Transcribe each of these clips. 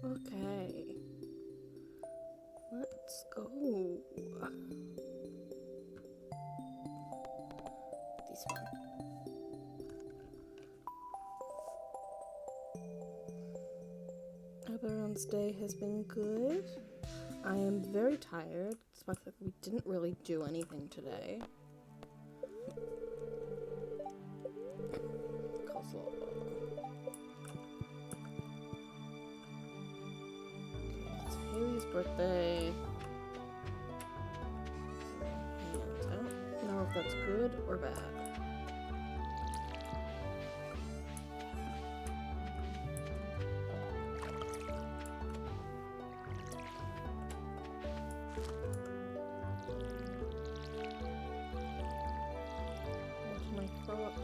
Okay. Let's go. This one. Hope everyone's day has been good. I am very tired, despite the fact that we didn't really do anything today. Coleslaw. It's Haley's birthday. And I don't know if that's good or bad. Where's my crops?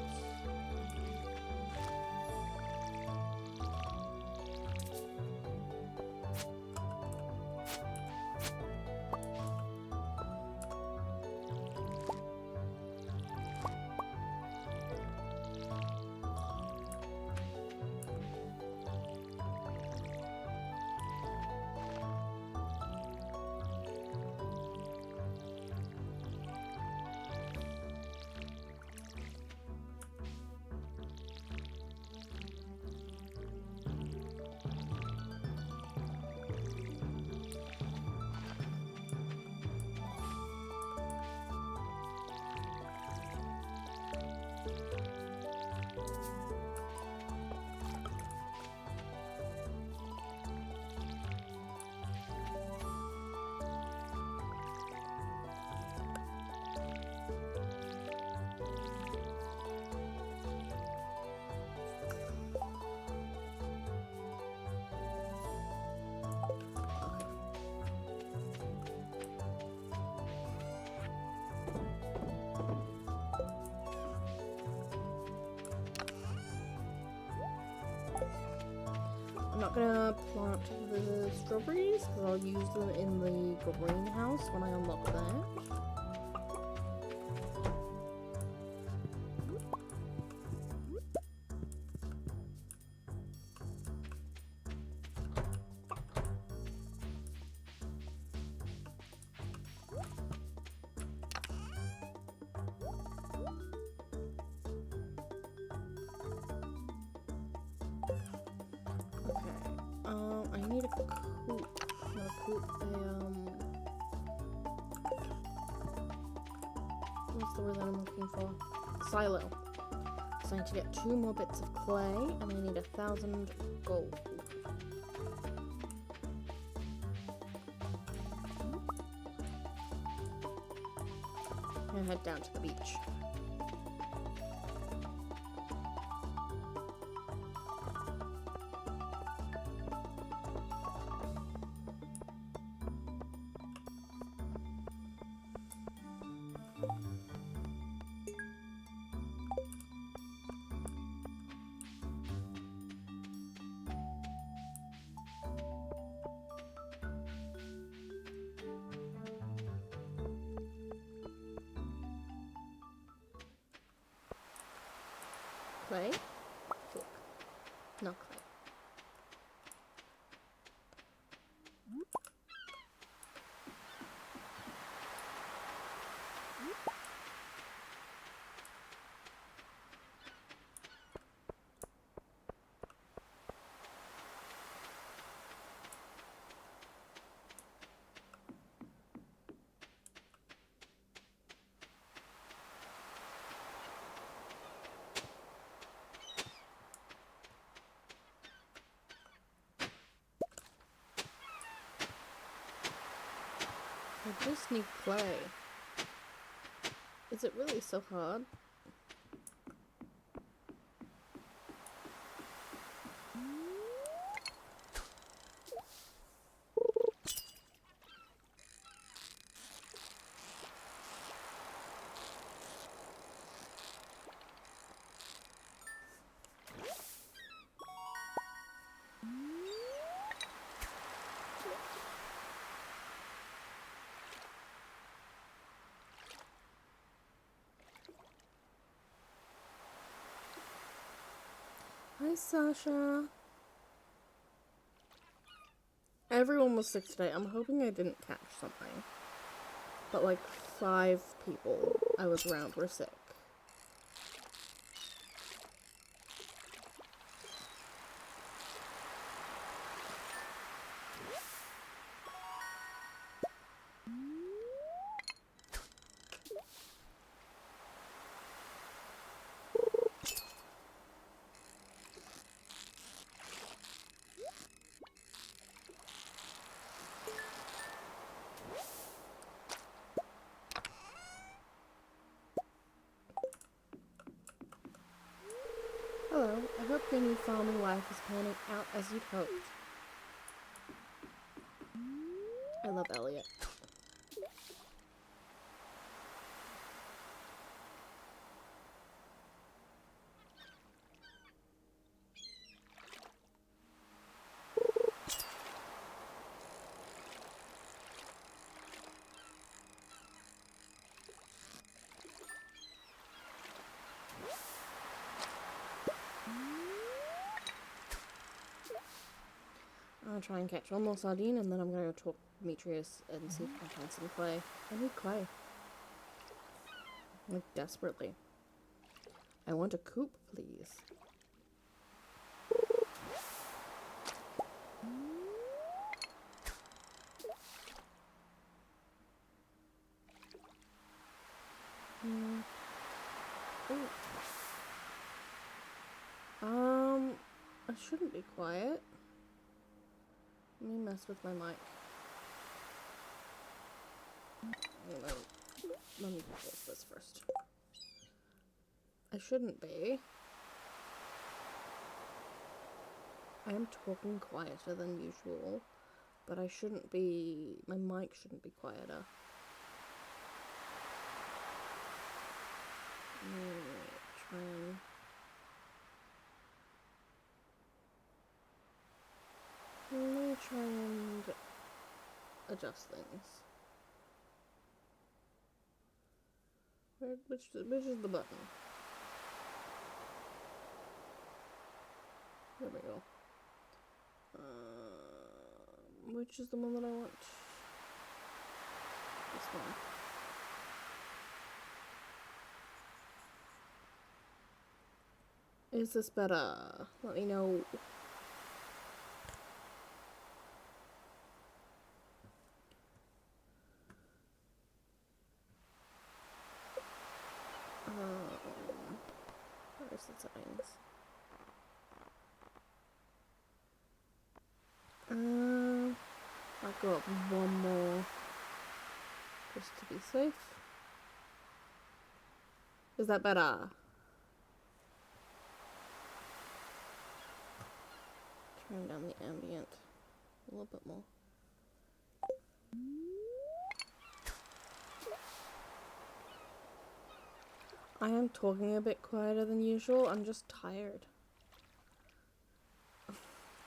I'm not gonna plant the strawberries because I'll use them in the greenhouse when I unlock that. I need a coop. Not a coop, what's the word that I'm looking for? Silo. So I need to get 2 more bits of clay, and I need 1,000 gold. And head down to the beach. Clay? Look. Not clay. I just need clay. Is it really so hard? Hi, Sasha. Everyone was sick today. I'm hoping I didn't catch something. But like 5 people I was around were sick. Hello, I hope your new farming life is panning out as you'd hoped. I love Elliot. I'll try and catch one more sardine and then I'm gonna go talk to Demetrius and see if I can find some clay. I need clay. Like, desperately. I want a coop, please. I shouldn't be quiet. Let me mess with my mic. Let me close this first. I shouldn't be. I am talking quieter than usual, but I shouldn't be. My mic shouldn't be quieter. Try and. Let me try and adjust things. Which is the button? There we go. Which is the one that I want? This one. Is this better? Let me know. Where's the settings? I'll go up one more just to be safe. Is that better? Turn down the ambient a little bit more. I am talking a bit quieter than usual. I'm just tired.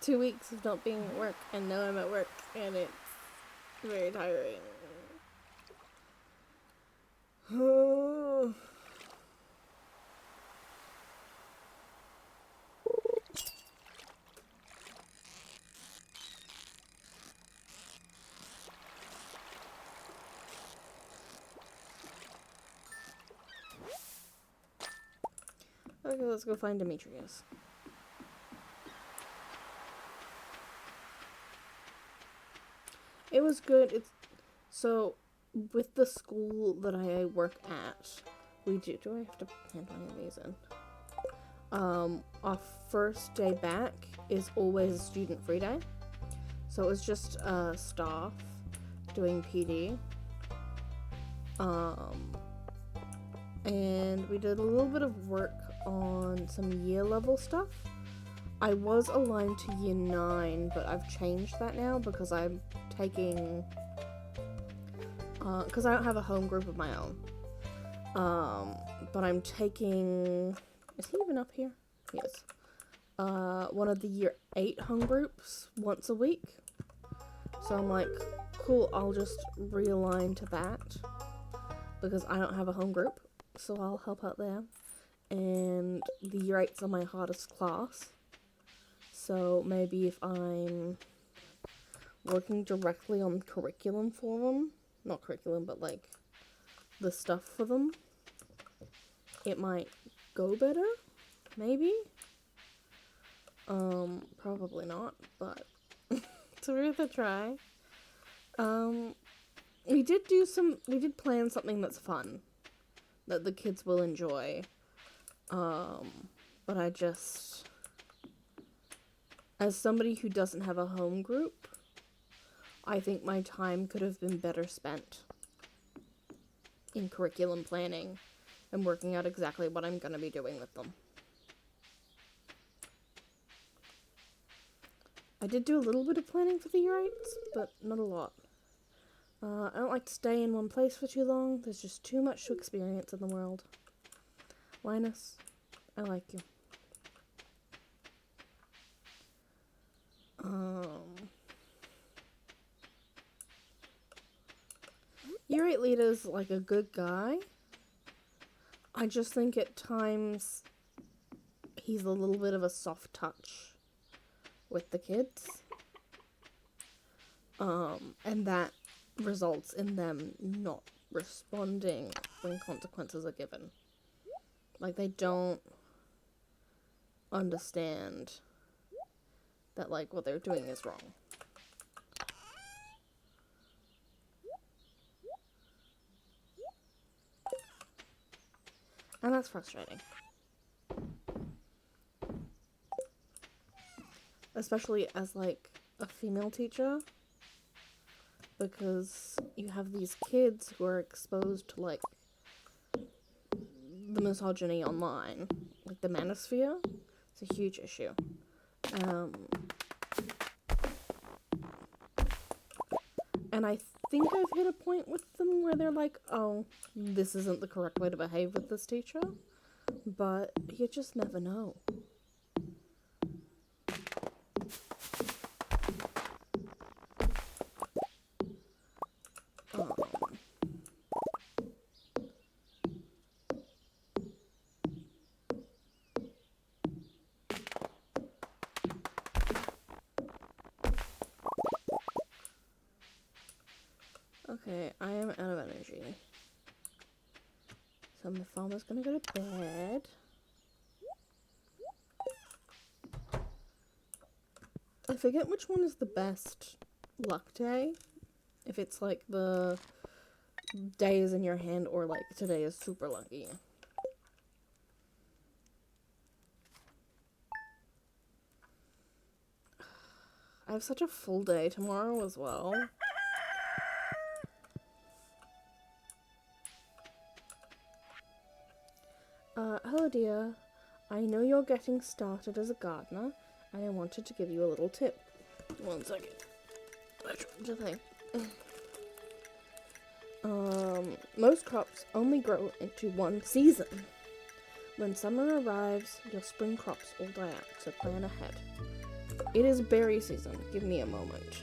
2 weeks of not being at work, and now I'm at work, and it's very tiring. Okay, let's go find Demetrius. It was good. It's so with the school that I work at, we do. Do I have to hand one of these in? Our first day back is always a student free day, so it was just staff doing PD, Um, and we did a little bit of work on some year level stuff. I was aligned to year 9, but I've changed that now because I'm taking, because I don't have a home group of my own. But I'm taking, is he even up here? He is. One of the year 8 home groups once a week. So I'm like, cool, I'll just realign to that because I don't have a home group, so I'll help out there. And the year 8s are my hardest class, so maybe if I'm working directly on curriculum for them, not curriculum, but like the stuff for them, it might go better, maybe. Probably not, but it's worth a try. We did plan something that's fun, that the kids will enjoy. But I just, as somebody who doesn't have a home group, I think my time could have been better spent in curriculum planning and working out exactly what I'm going to be doing with them. I did do a little bit of planning for the year 8s, but not a lot. I don't like to stay in one place for too long. There's just too much to experience in the world. Linus, I like you. Year 8 leader's like a good guy. I just think at times he's a little bit of a soft touch with the kids. And that results in them not responding when consequences are given. Like, they don't understand that, like, what they're doing is wrong. And that's frustrating. Especially as, like, a female teacher. Because you have these kids who are exposed to, like, the misogyny online. Like, the manosphere. It's a huge issue. And I think I've hit a point with them where they're like, oh, this isn't the correct way to behave with this teacher. But you just never know. Okay, I am out of energy. So my farmer's gonna go to bed. I forget which one is the best luck day. If it's like the day is in your hand or like today is super lucky. I have such a full day tomorrow as well. Hello dear. I know you're getting started as a gardener, and I wanted to give you a little tip. 1 second. I tried to think. Most crops only grow into one season. When summer arrives, your spring crops all die out, so plan ahead. It is berry season. Give me a moment.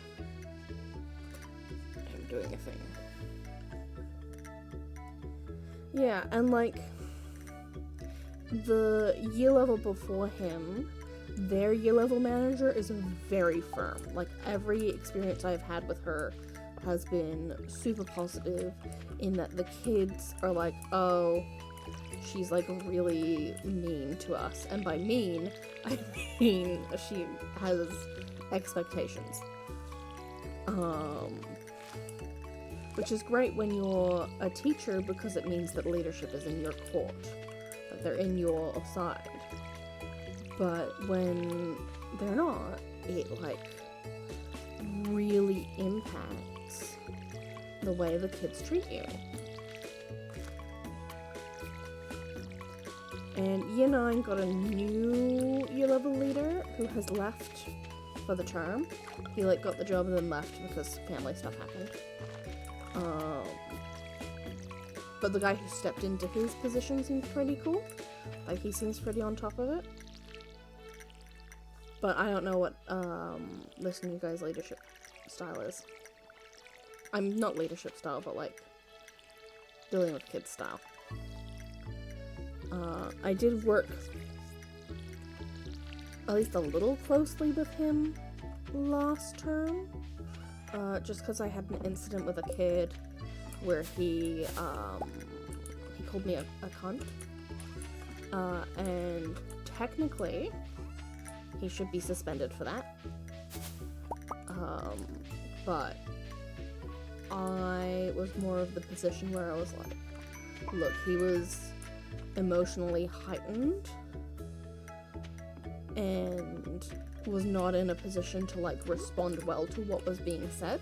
I'm doing a thing. Yeah, and like, the year level before him, their year level manager is very firm. Like, every experience I've had with her has been super positive in that the kids are like, oh, she's like really mean to us. And by mean, I mean she has expectations. Which is great when you're a teacher because it means that leadership is in your court. Like, they're in your side. But when they're not, it like really impacts the way the kids treat you. And Year 9 got a new year level leader who has left for the term. He like got the job and then left because family stuff happened. But the guy who stepped into his position seems pretty cool. Like, he seems pretty on top of it. But I don't know what this new guy's leadership style is. I'm not leadership style, but like dealing with kids style. I did work at least a little closely with him last term, just because I had an incident with a kid where he called me a cunt, and technically he should be suspended for that, but I was more of the position where I was like, look, he was emotionally heightened and was not in a position to like respond well to what was being said,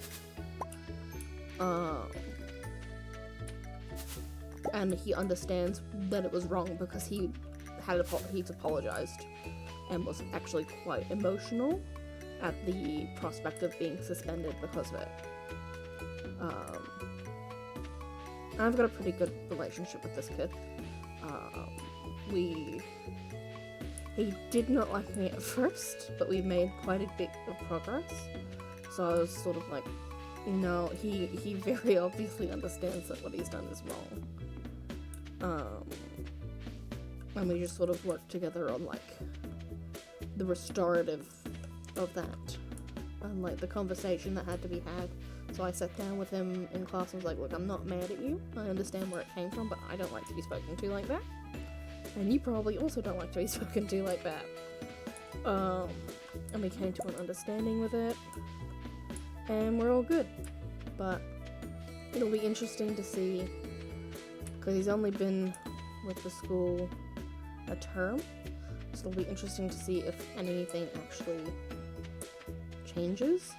and he understands that it was wrong because he's apologized and was actually quite emotional at the prospect of being suspended because of it. I've got a pretty good relationship with this kid. He did not like me at first, but we made quite a bit of progress. So I was sort of like, you know, he very obviously understands that what he's done is wrong. And we just sort of worked together on like the restorative of that and like the conversation that had to be had. So I sat down with him in class and was like, look, I'm not mad at you. I understand where it came from, but I don't like to be spoken to like that. And you probably also don't like to be spoken to like that. And we came to an understanding with it. And we're all good. But it'll be interesting to see, because he's only been with the school a term. So it'll be interesting to see if anything actually changes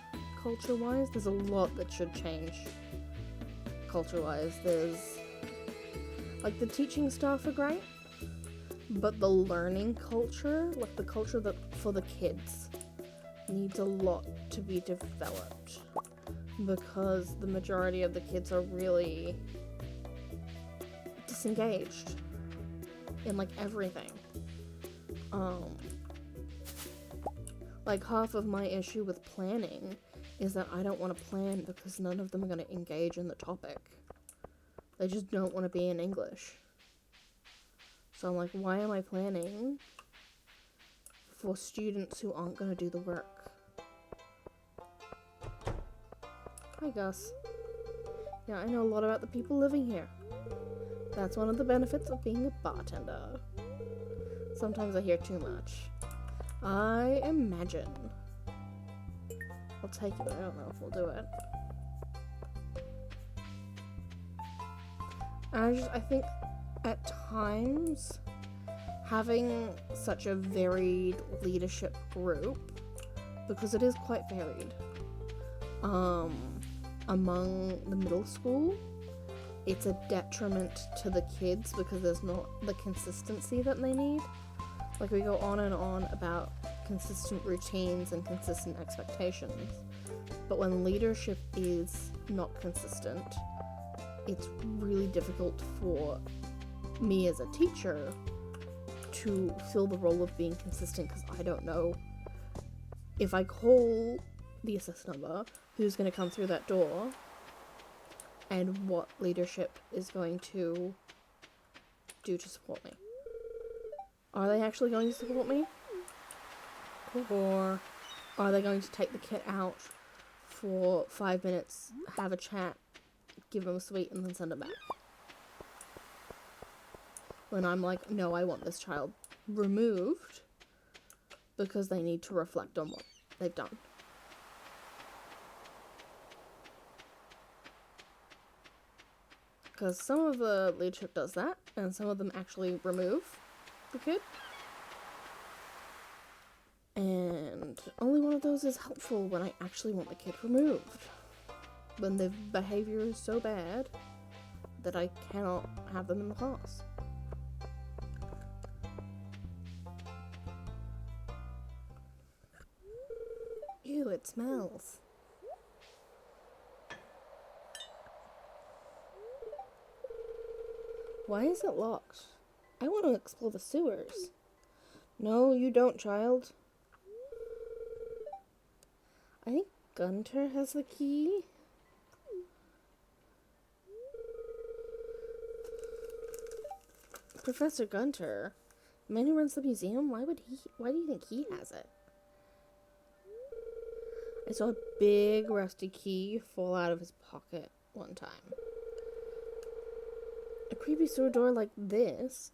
culture-wise. There's a lot that should change culture-wise. There's like the teaching staff are great, but the learning culture, like the culture that for the kids, needs a lot to be developed, because the majority of the kids are really disengaged in like everything. Like half of my issue with planning is that I don't want to plan because none of them are going to engage in the topic. They just don't want to be in English. So I'm like, why am I planning for students who aren't going to do the work? Hi, Gus. Yeah, I know a lot about the people living here. That's one of the benefits of being a bartender. Sometimes I hear too much. I imagine. I'll take it, but I don't know if we'll do it. I think at times having such a varied leadership group, because it is quite varied, among the middle school, it's a detriment to the kids because there's not the consistency that they need. Like, we go on and on about consistent routines and consistent expectations, but when leadership is not consistent, it's really difficult for me as a teacher to fill the role of being consistent, because I don't know if I call the assist number who's going to come through that door and what leadership is going to do to support me. Are they actually going to support me? Or are they going to take the kid out for 5 minutes, have a chat, give them a sweet, and then send them back? When I'm like, no, I want this child removed because they need to reflect on what they've done. Because some of the leadership does that, and some of them actually remove the kid. And only one of those is helpful when I actually want the kid removed. When the behavior is so bad that I cannot have them in the class. Ew, it smells. Why is it locked? I want to explore the sewers. No, you don't, child. I think Gunter has the key. Professor Gunter, the man who runs the museum, why do you think he has it? I saw a big rusty key fall out of his pocket one time. A creepy sewer door like this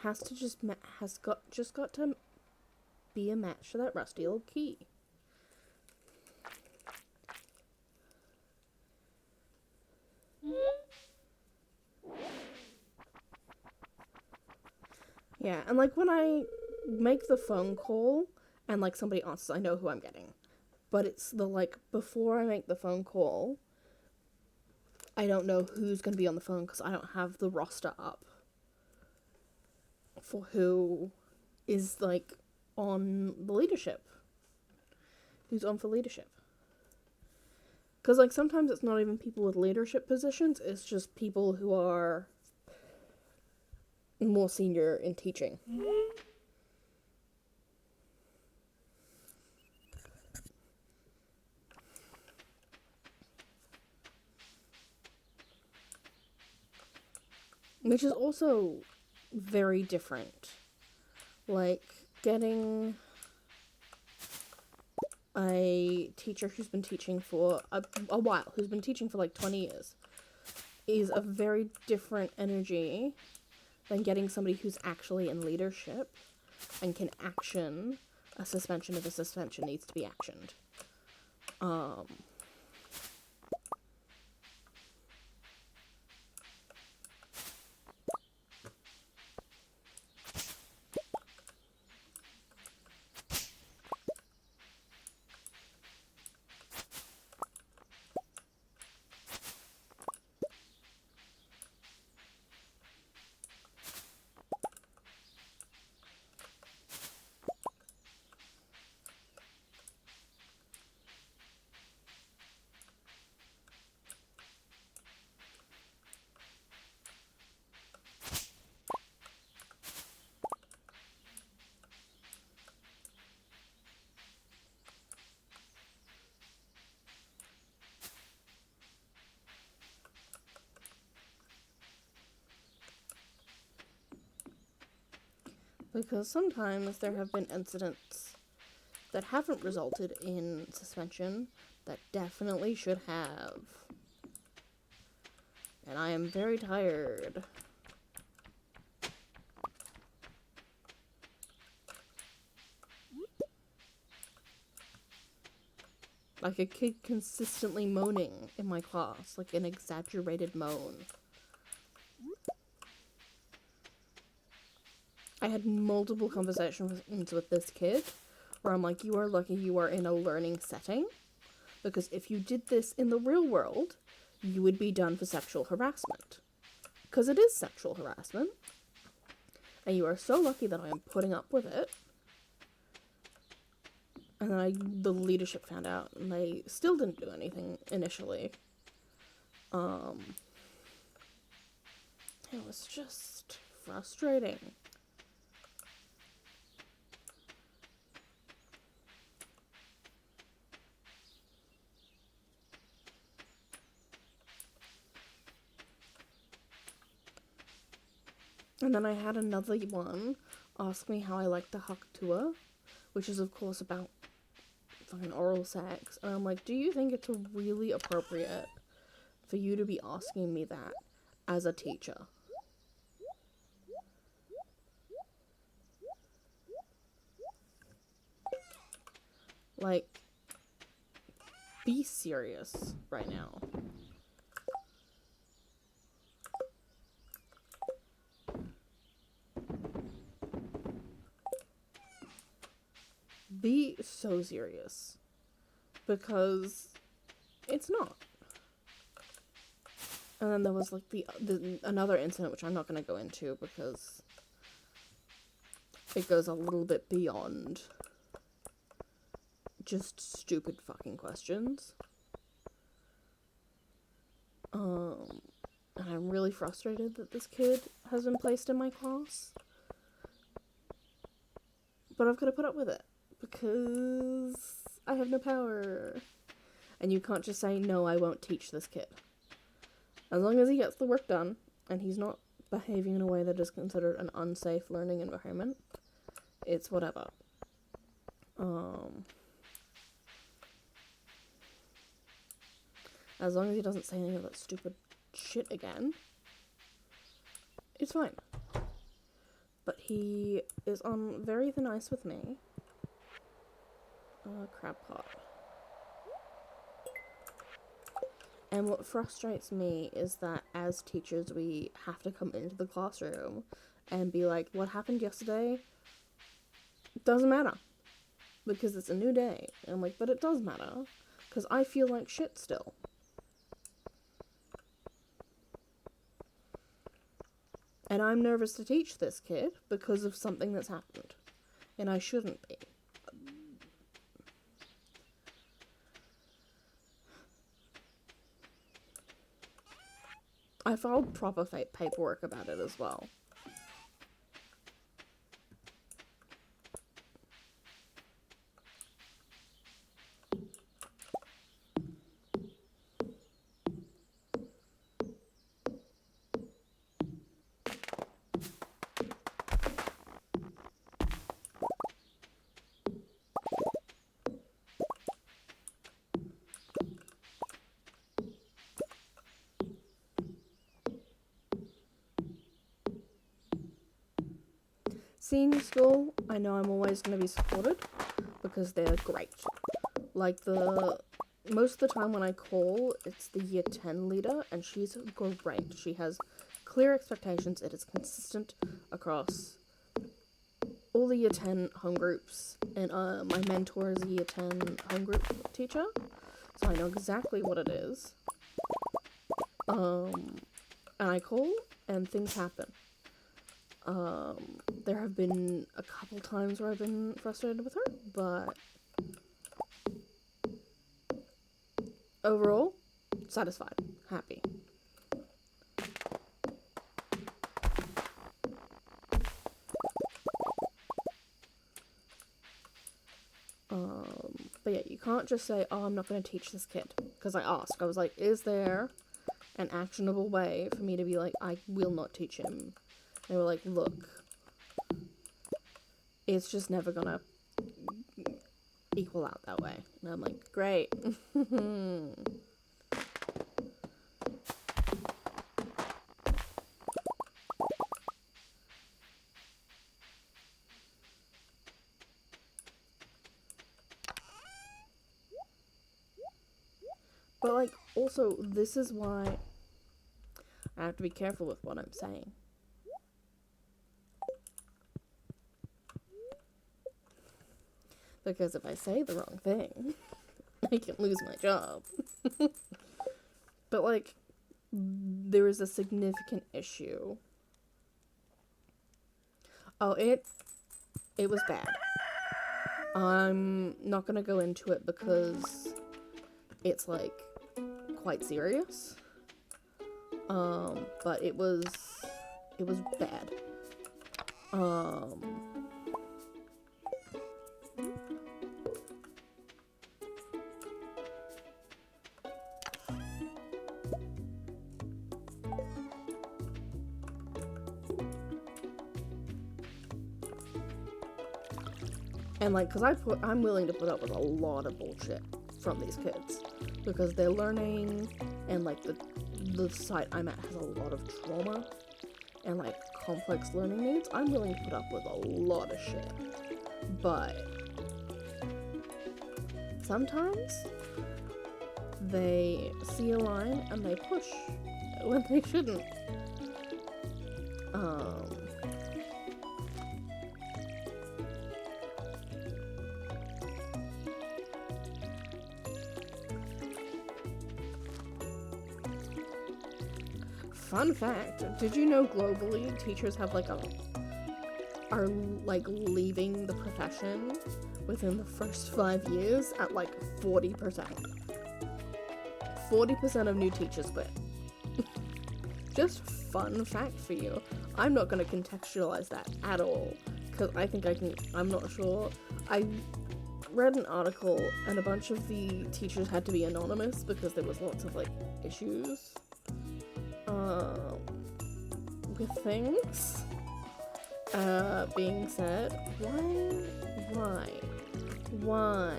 has to just got to be a match to that rusty old key. Yeah, and like when I make the phone call and like somebody answers, I know who I'm getting. But it's the like before I make the phone call, I don't know who's going to be on the phone because I don't have the roster up for who is like on the leadership. Who's on for leadership. Because like sometimes it's not even people with leadership positions, it's just people who are more senior in teaching. Which is also very different. Like, getting a teacher who's been teaching for a while, who's been teaching for like 20 years, is a very different energy than getting somebody who's actually in leadership and can action a suspension if a suspension needs to be actioned. Because sometimes there have been incidents that haven't resulted in suspension that definitely should have. And I am very tired. Like a kid consistently moaning in my class, like an exaggerated moan. I had multiple conversations with this kid where I'm like, you are lucky you are in a learning setting, because if you did this in the real world, you would be done for sexual harassment. Because it is sexual harassment. And you are so lucky that I am putting up with it. And then the leadership found out, and they still didn't do anything initially. It was just frustrating. And then I had another one ask me how I like the Haktua, which is of course about fucking oral sex. And I'm like, do you think it's really appropriate for you to be asking me that as a teacher? Like, be serious right now. Be so serious. Because it's not. And then there was like another incident, which I'm not going to go into because it goes a little bit beyond just stupid fucking questions. And I'm really frustrated that this kid has been placed in my class. But I've got to put up with it, because I have no power. And you can't just say, no, I won't teach this kid. As long as he gets the work done, and he's not behaving in a way that is considered an unsafe learning environment, it's whatever. As long as he doesn't say any of that stupid shit again, it's fine. But he is on very thin ice with me. Crab pot. And what frustrates me is that as teachers, we have to come into the classroom and be like, what happened yesterday? Doesn't matter. Because it's a new day. And I'm like, but it does matter. Because I feel like shit still. And I'm nervous to teach this kid because of something that's happened. And I shouldn't be. I filed proper paperwork about it as well. Senior school, I know I'm always going to be supported because they're great. Like, most of the time when I call, it's the year 10 leader, and she's great. She has clear expectations. It is consistent across all the year 10 home groups, and my mentor is a year 10 home group teacher, so I know exactly what it is. And I call, and things happen. There have been a couple times where I've been frustrated with her, but overall, satisfied, happy. But yeah, you can't just say, oh, I'm not going to teach this kid. Because I asked, I was like, is there an actionable way for me to be like, I will not teach him? They were like, look, it's just never gonna equal out that way. And I'm like, great. But, like, also, this is why I have to be careful with what I'm saying. Because if I say the wrong thing, I can lose my job. But, like, there is a significant issue. Oh, it was bad. I'm not gonna go into it because it's, like, quite serious. But it was bad. And, like, because I'm willing to put up with a lot of bullshit from these kids. Because they're learning, and, like, the site I'm at has a lot of trauma and, like, complex learning needs. I'm willing to put up with a lot of shit. But sometimes they see a line and they push when they shouldn't. Fun fact, did you know globally teachers have are leaving the profession within the first 5 years at like 40%. 40% of new teachers quit. Just fun fact for you. I'm not going to contextualize that at all, because I think I'm not sure. I read an article and a bunch of the teachers had to be anonymous because there was lots of like issues with things being said. Why?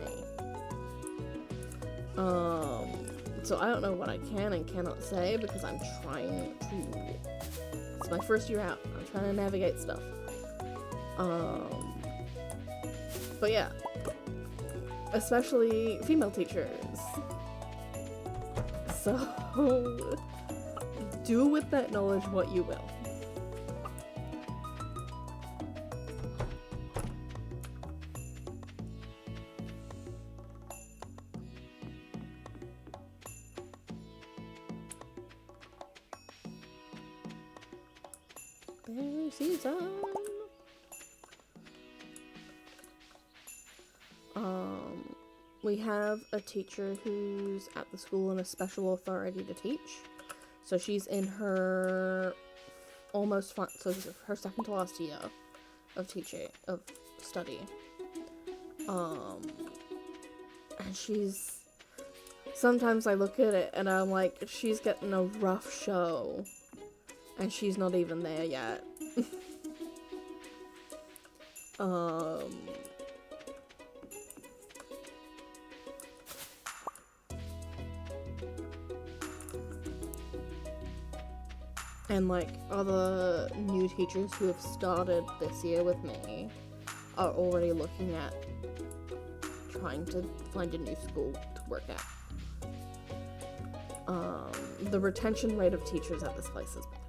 So I don't know what I can and cannot say because I'm trying to, it's my first year out, I'm trying to navigate stuff. But yeah, especially female teachers. So do with that knowledge what you will. Berry season. We have a teacher who's at the school in a special authority to teach. So she's in her so this is her second to last year of teaching, of study. And sometimes I look at it and I'm like, she's getting a rough show. And she's not even there yet. And like other new teachers who have started this year with me are already looking at trying to find a new school to work at. The retention rate of teachers at this place is bad.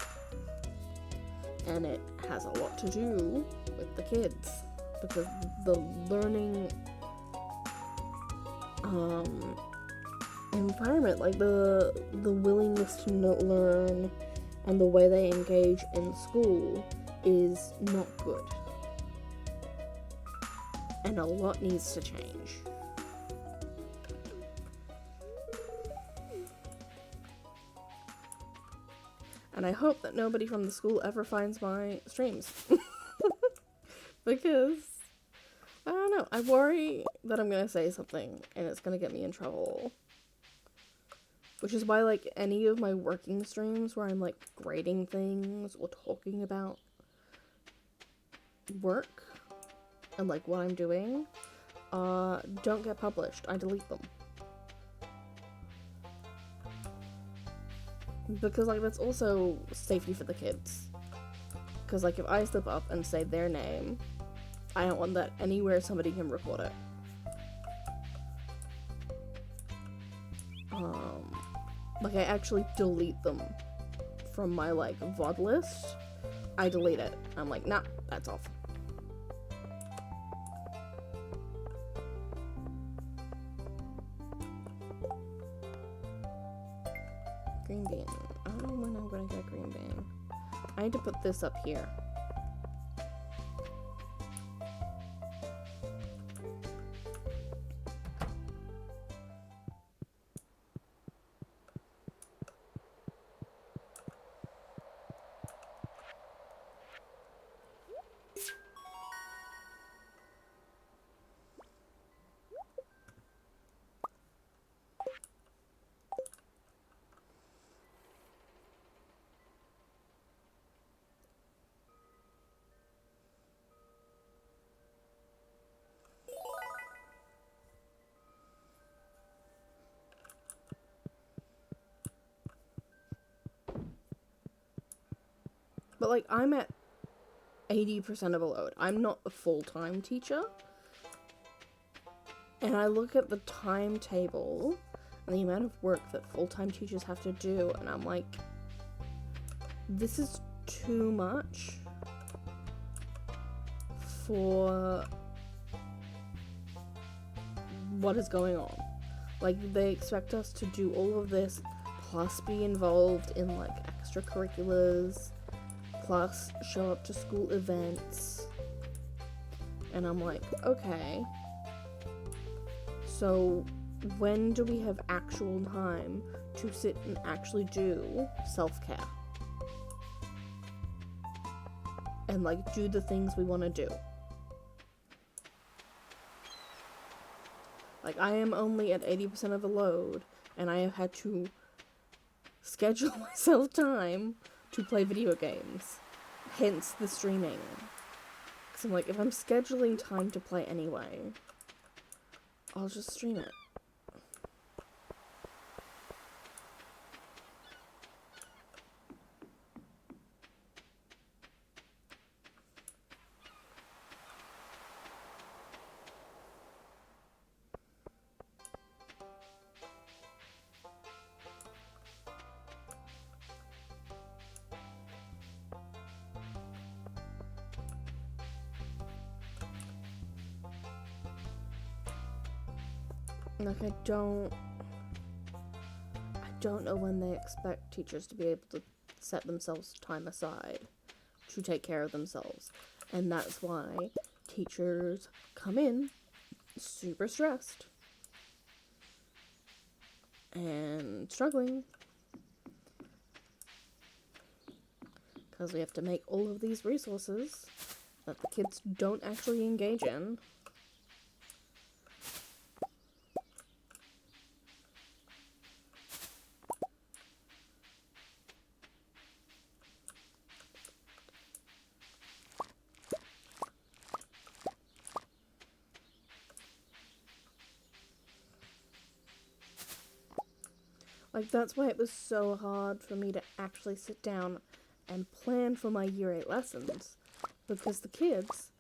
And it has a lot to do with the kids, because the learning environment, like the willingness to learn and the way they engage in school is not good. And a lot needs to change. And I hope that nobody from the school ever finds my streams. Because, I don't know, I worry that I'm gonna say something and it's gonna get me in trouble. Which is why, like, any of my working streams where I'm, like, grading things or talking about work and, like, what I'm doing, don't get published. I delete them. Because, like, that's also safety for the kids. Because, like, if I slip up and say their name, I don't want that anywhere somebody can record it. Like, I actually delete them from my, like, VOD list. I delete it. I'm like, nah, that's off. Green bean. I don't know when I'm gonna get green bean. I need to put this up here. But, like, I'm at 80% of a load. I'm not a full-time teacher. And I look at the timetable and the amount of work that full-time teachers have to do, and I'm like, this is too much for what is going on. Like, they expect us to do all of this, plus be involved in, like, extracurriculars, plus show up to school events. And I'm like, okay, So when do we have actual time to sit and actually do self-care? And, like, do the things we want to do. Like, I am only at 80% of the load, and I have had to schedule myself time to play video games. Hence the streaming. Because I'm like, if I'm scheduling time to play anyway, I'll just stream it. Like, I don't know when they expect teachers to be able to set themselves time aside to take care of themselves. And that's why teachers come in super stressed and struggling. Because we have to make all of these resources that the kids don't actually engage in. Like, that's why it was so hard for me to actually sit down and plan for my Year 8 lessons. Because the kids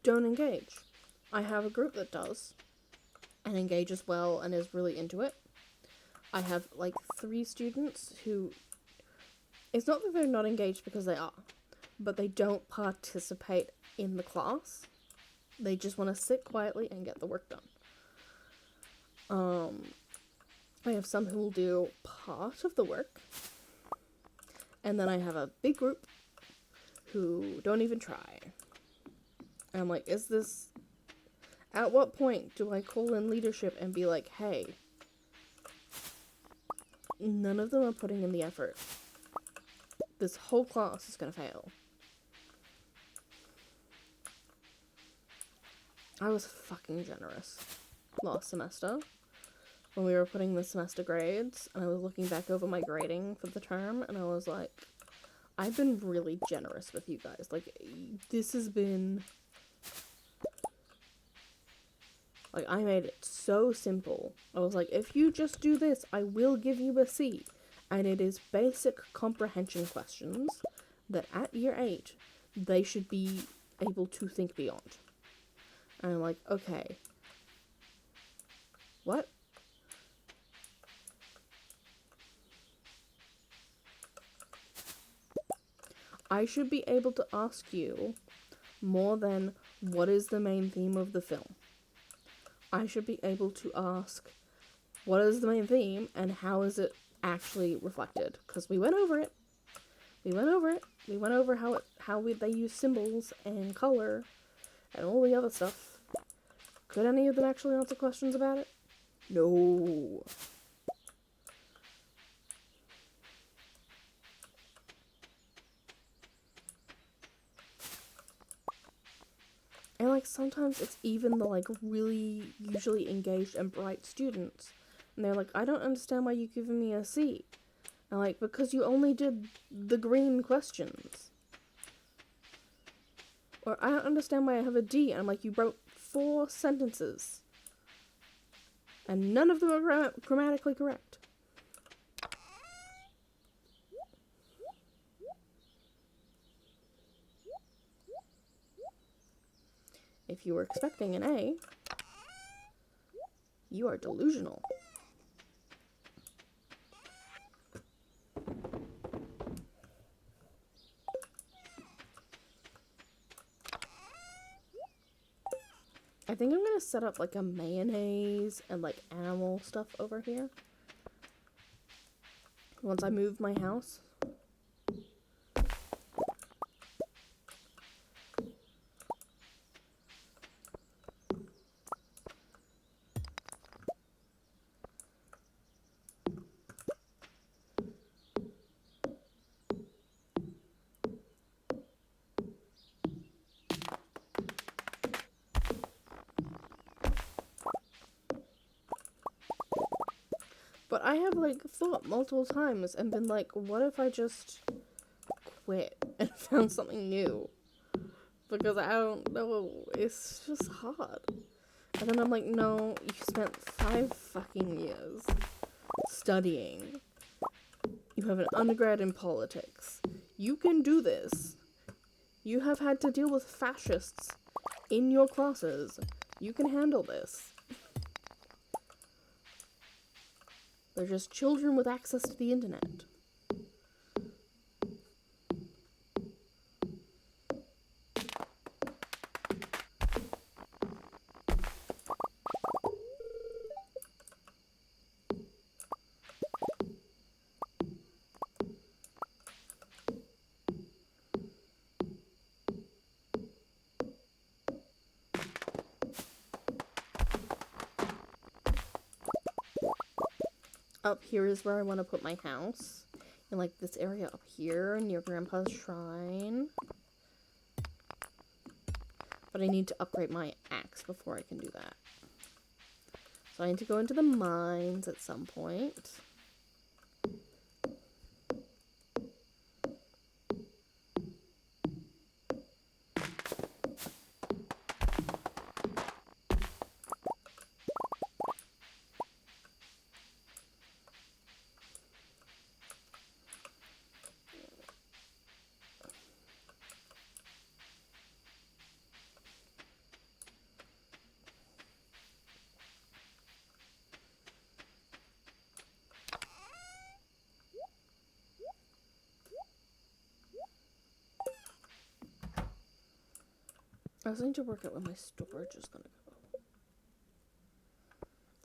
don't engage. I have a group that does, and engages well and is really into it. I have, like, 3 students who... It's not that they're not engaged because they are, but they don't participate in the class. They just want to sit quietly and get the work done. I have some who will do part of the work, and then I have a big group who don't even try. And I'm like, is this... At what point do I call in leadership and be like, hey, none of them are putting in the effort. This whole class is gonna fail. I was fucking generous last semester when we were putting the semester grades, and I was looking back over my grading for the term, and I was like, I've been really generous with you guys. Like, this has been... Like, I made it so simple. I was like, if you just do this, I will give you a C. And it is basic comprehension questions that at Year 8, they should be able to think beyond. And I'm like, okay. What? I should be able to ask you more than what is the main theme of the film. I should be able to ask what is the main theme and how is it actually reflected, because we went over it. We went over how they use symbols and color and all the other stuff. Could any of them actually answer questions about it? No. And, like, sometimes it's even the, like, really usually engaged and bright students. And they're like, I don't understand why you're giving me a C. And, like, because you only did the green questions. Or, I don't understand why I have a D. And I'm like, you wrote 4 sentences. And none of them are grammatically correct. If you were expecting an A, you are delusional. I think I'm gonna set up like a mayonnaise and like animal stuff over here once I move my house. But I have like thought multiple times and been like, what if I just quit and found something new? Because I don't know, it's just hard. And then I'm like, no, you spent 5 fucking years studying. You have an undergrad in politics. You can do this. You have had to deal with fascists in your classes. You can handle this. They're just children with access to the internet. Up here is where I want to put my house. In like this area up here near Grandpa's shrine. But I need to upgrade my axe before I can do that. So I need to go into the mines at some point. I also need to work out where my storage is gonna go.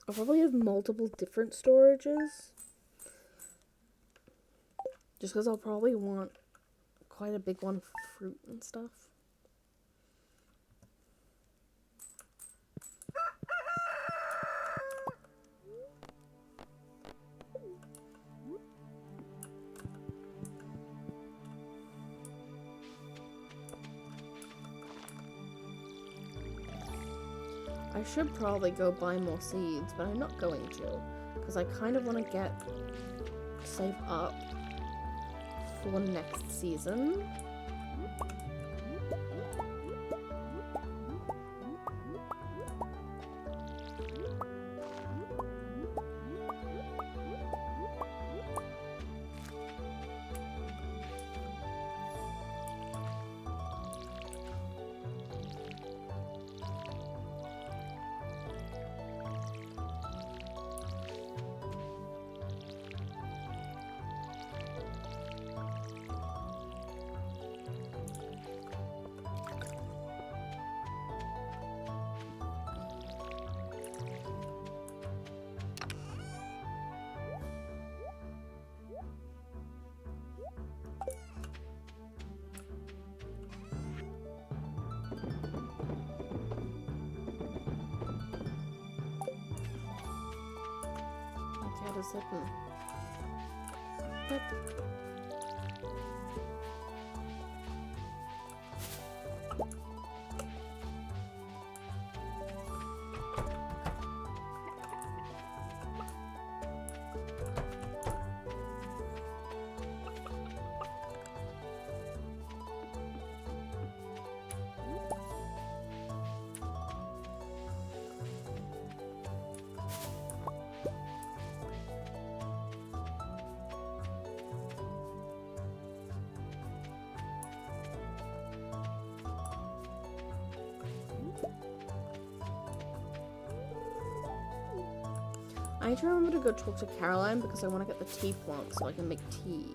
I'll probably have multiple different storages. Just because I'll probably want quite a big one for fruit and stuff. I should probably go buy more seeds, but I'm not going to, because I kind of want to save up for next season. Cat is hidden. Yep. I need to remember to go talk to Caroline because I want to get the tea plant so I can make tea.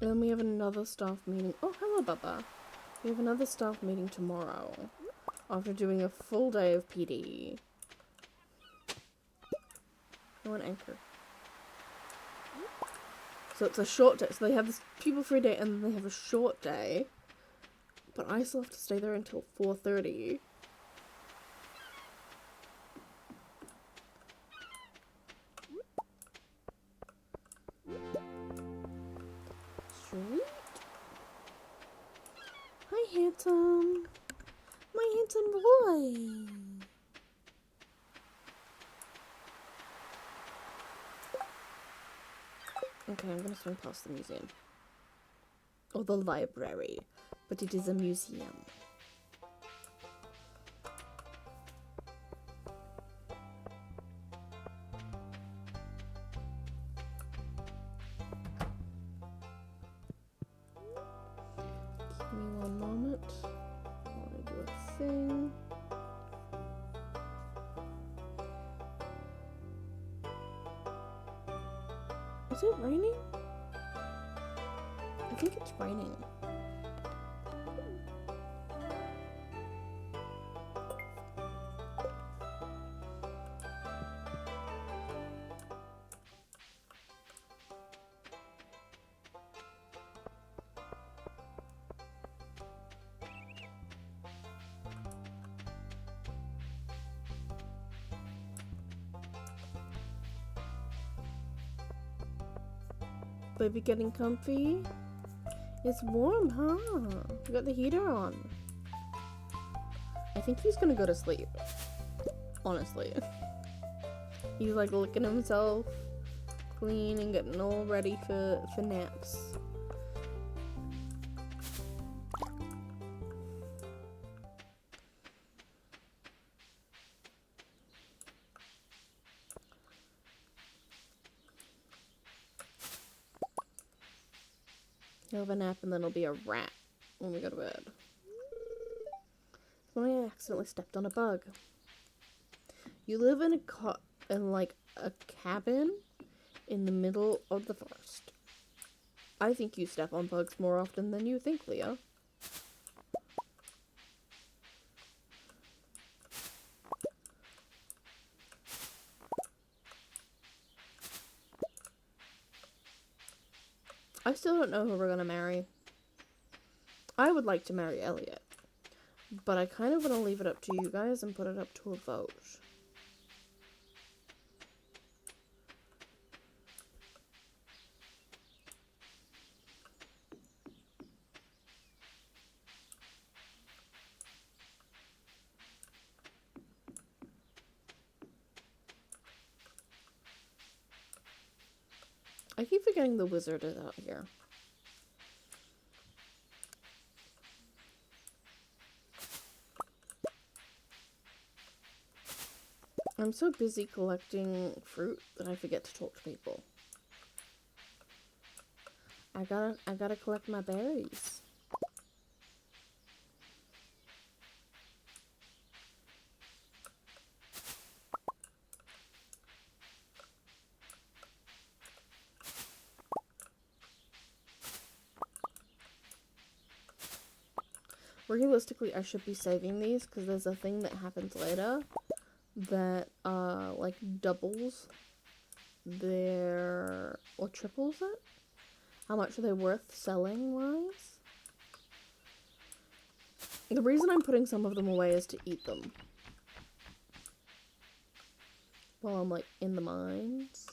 And then we have another staff meeting. Oh, hello, Bubba. We have another staff meeting tomorrow after doing a full day of PD. I want anchor. So it's a short day. So they have this people free day and then they have a short day. But I still have to stay there until 4:30. Sweet. Hi, handsome. My handsome boy. Okay, I'm gonna swing past the museum. Or the library. But it is a museum. Give me one moment. I wanna do a thing. Is it raining? I think it's raining. Baby getting comfy? It's warm, huh? You got the heater on. I think he's gonna go to sleep. Honestly. He's like licking himself clean and getting all ready for naps. He'll have a nap and then he'll be a rat when we go to bed. When I accidentally stepped on a bug. You live in a cabin in the middle of the forest. I think you step on bugs more often than you think, Leah. I still don't know who we're gonna marry. I would like to marry Elliot, but I kind of want to leave it up to you guys and put it up to a vote. I keep forgetting the wizard is out here. I'm so busy collecting fruit that I forget to talk to people. I gotta collect my berries. Realistically, I should be saving these because there's a thing that happens later that like doubles their or triples it. How much are they worth selling wise? The reason I'm putting some of them away is to eat them while I'm like in the mines.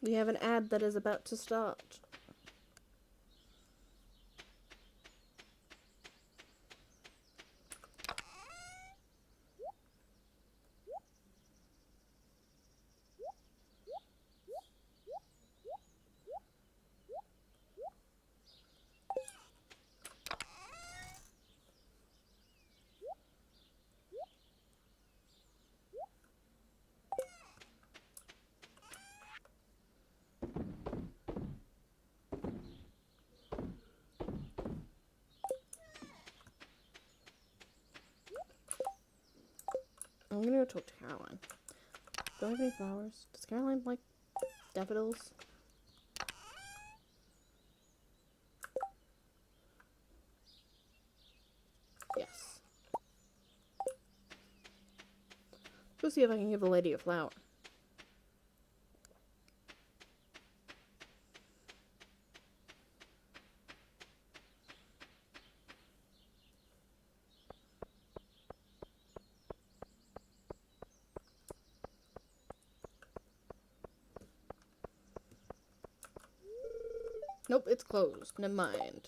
We have an ad that is about to start. I'm gonna go talk to Caroline. Do I have any flowers? Does Caroline like daffodils? Yes. Go see if I can give the lady a flower. Nope, it's closed. Never mind.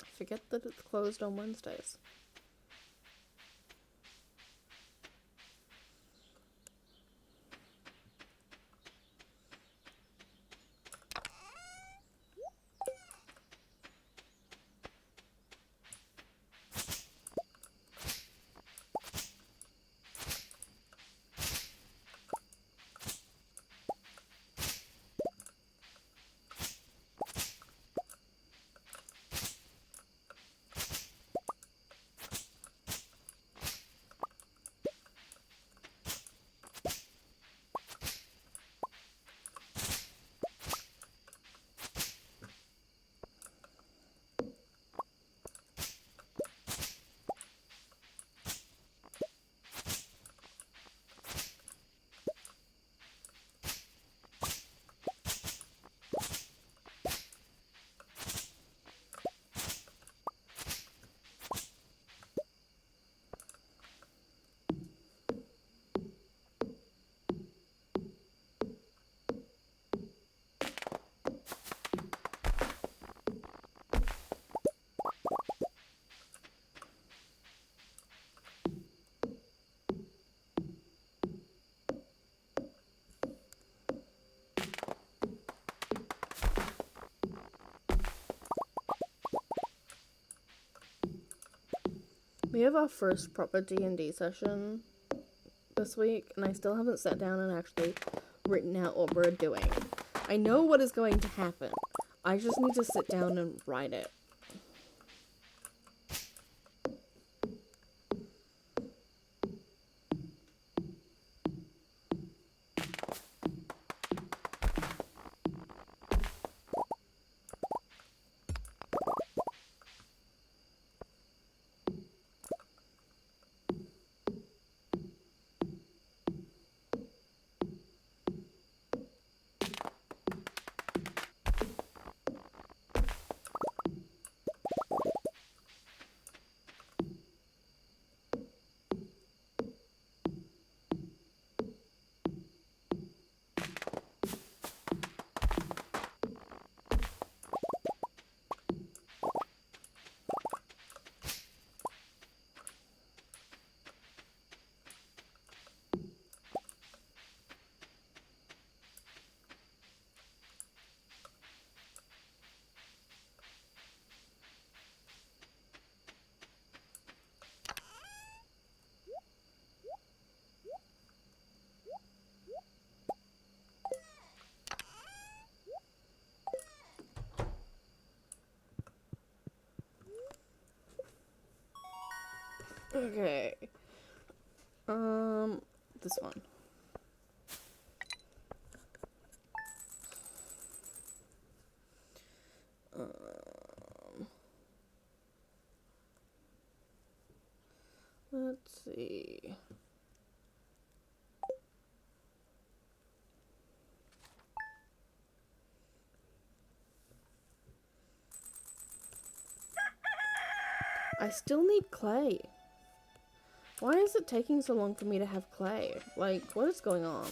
I forget that it's closed on Wednesdays. We have our first proper D&D session this week, and I still haven't sat down and actually written out what we're doing. I know what is going to happen. I just need to sit down and write it. Okay. This one. Let's see. I still need clay. Why is it taking so long for me to have clay? Like, what is going on?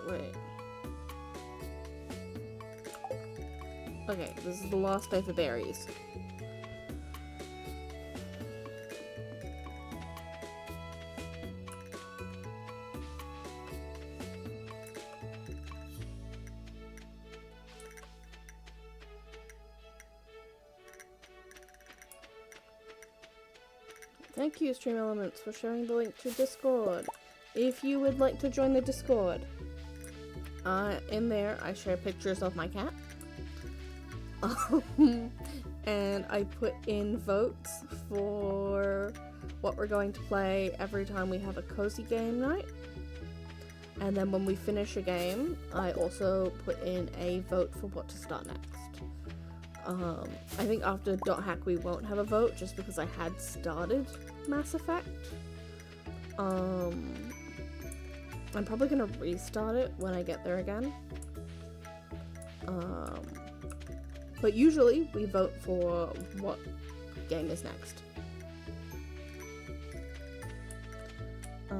Wait. Okay, this is the last day for berries. Thank you, Stream Elements, for sharing the link to Discord. If you would like to join the Discord, in there I share pictures of my cat. And I put in votes for what we're going to play every time we have a cozy game night. And then when we finish a game, I also put in a vote for what to start next. I think after .hack we won't have a vote just because I had started Mass Effect. I'm probably gonna restart it when I get there again. But usually we vote for what game is next. My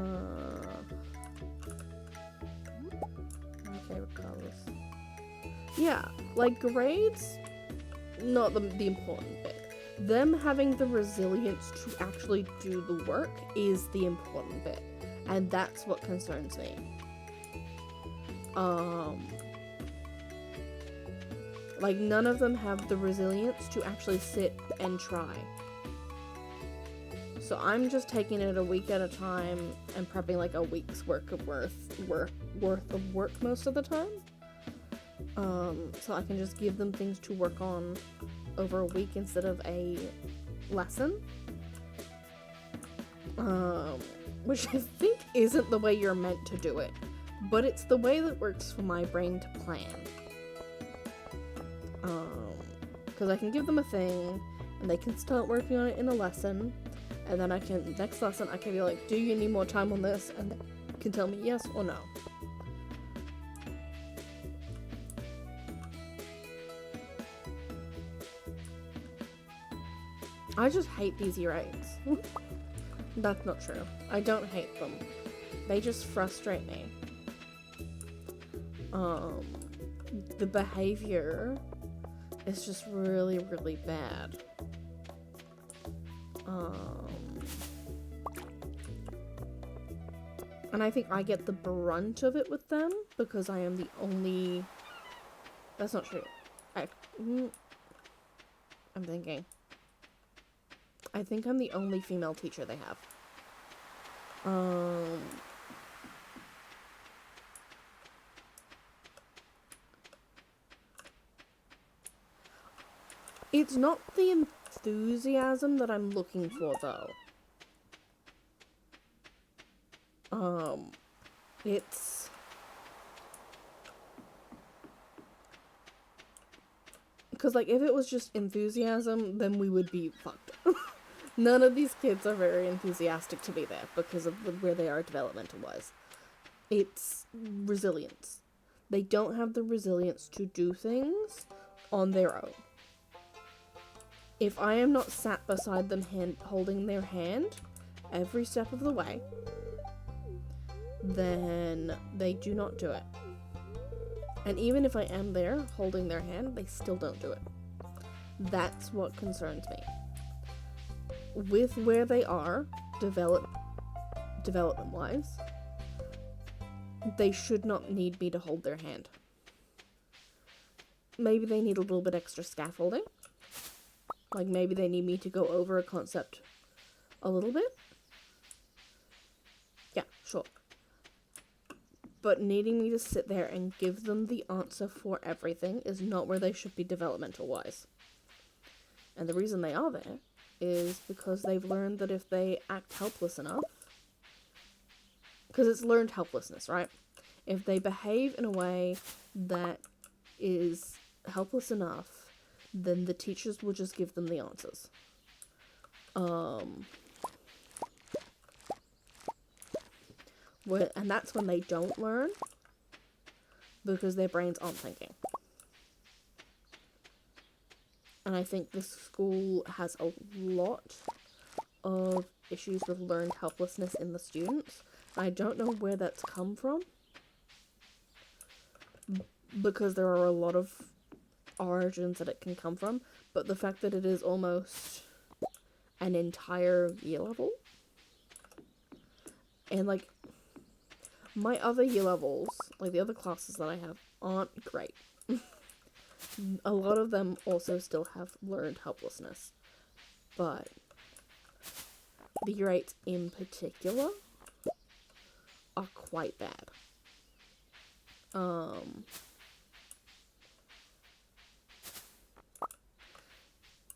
favorite colors. Yeah, like grades, not the important bit. Them having the resilience to actually do the work is the important bit. And that's what concerns me. Like, none of them have the resilience to actually sit and try. So I'm just taking it a week at a time and prepping like a week's worth of work most of the time. So I can just give them things to work on over a week instead of a lesson. Which I think isn't the way you're meant to do it, but it's the way that works for my brain to plan. Because I can give them a thing, and they can start working on it in a lesson, and then next lesson I can be like, do you need more time on this? And they can tell me yes or no. I just hate these E-rates. That's not true. I don't hate them. They just frustrate me. The behavior is just really, really bad. And I think I get the brunt of it with them because I am the only... That's not true. I'm thinking. I think I'm the only female teacher they have. It's not the enthusiasm that I'm looking for, though. It's because, like, if it was just enthusiasm, then we would be fucked. None of these kids are very enthusiastic to be there because of where they are developmental-wise. It's resilience. They don't have the resilience to do things on their own. If I am not sat beside them holding their hand every step of the way, then they do not do it. And even if I am there holding their hand, they still don't do it. That's what concerns me. With where they are, development-wise, they should not need me to hold their hand. Maybe they need a little bit extra scaffolding. Like, maybe they need me to go over a concept a little bit. Yeah, sure. But needing me to sit there and give them the answer for everything is not where they should be developmental-wise. And the reason they are there is because they've learned that if they act helpless enough, because it's learned helplessness, right? If they behave in a way that is helpless enough, then the teachers will just give them the answers. And that's when they don't learn, because their brains aren't thinking. And I think this school has a lot of issues with learned helplessness in the students. I don't know where that's come from, because there are a lot of origins that it can come from, but the fact that it is almost an entire year level, and, like, my other year levels, like the other classes that I have, aren't great. A lot of them also still have learned helplessness, but the year 8s in particular are quite bad.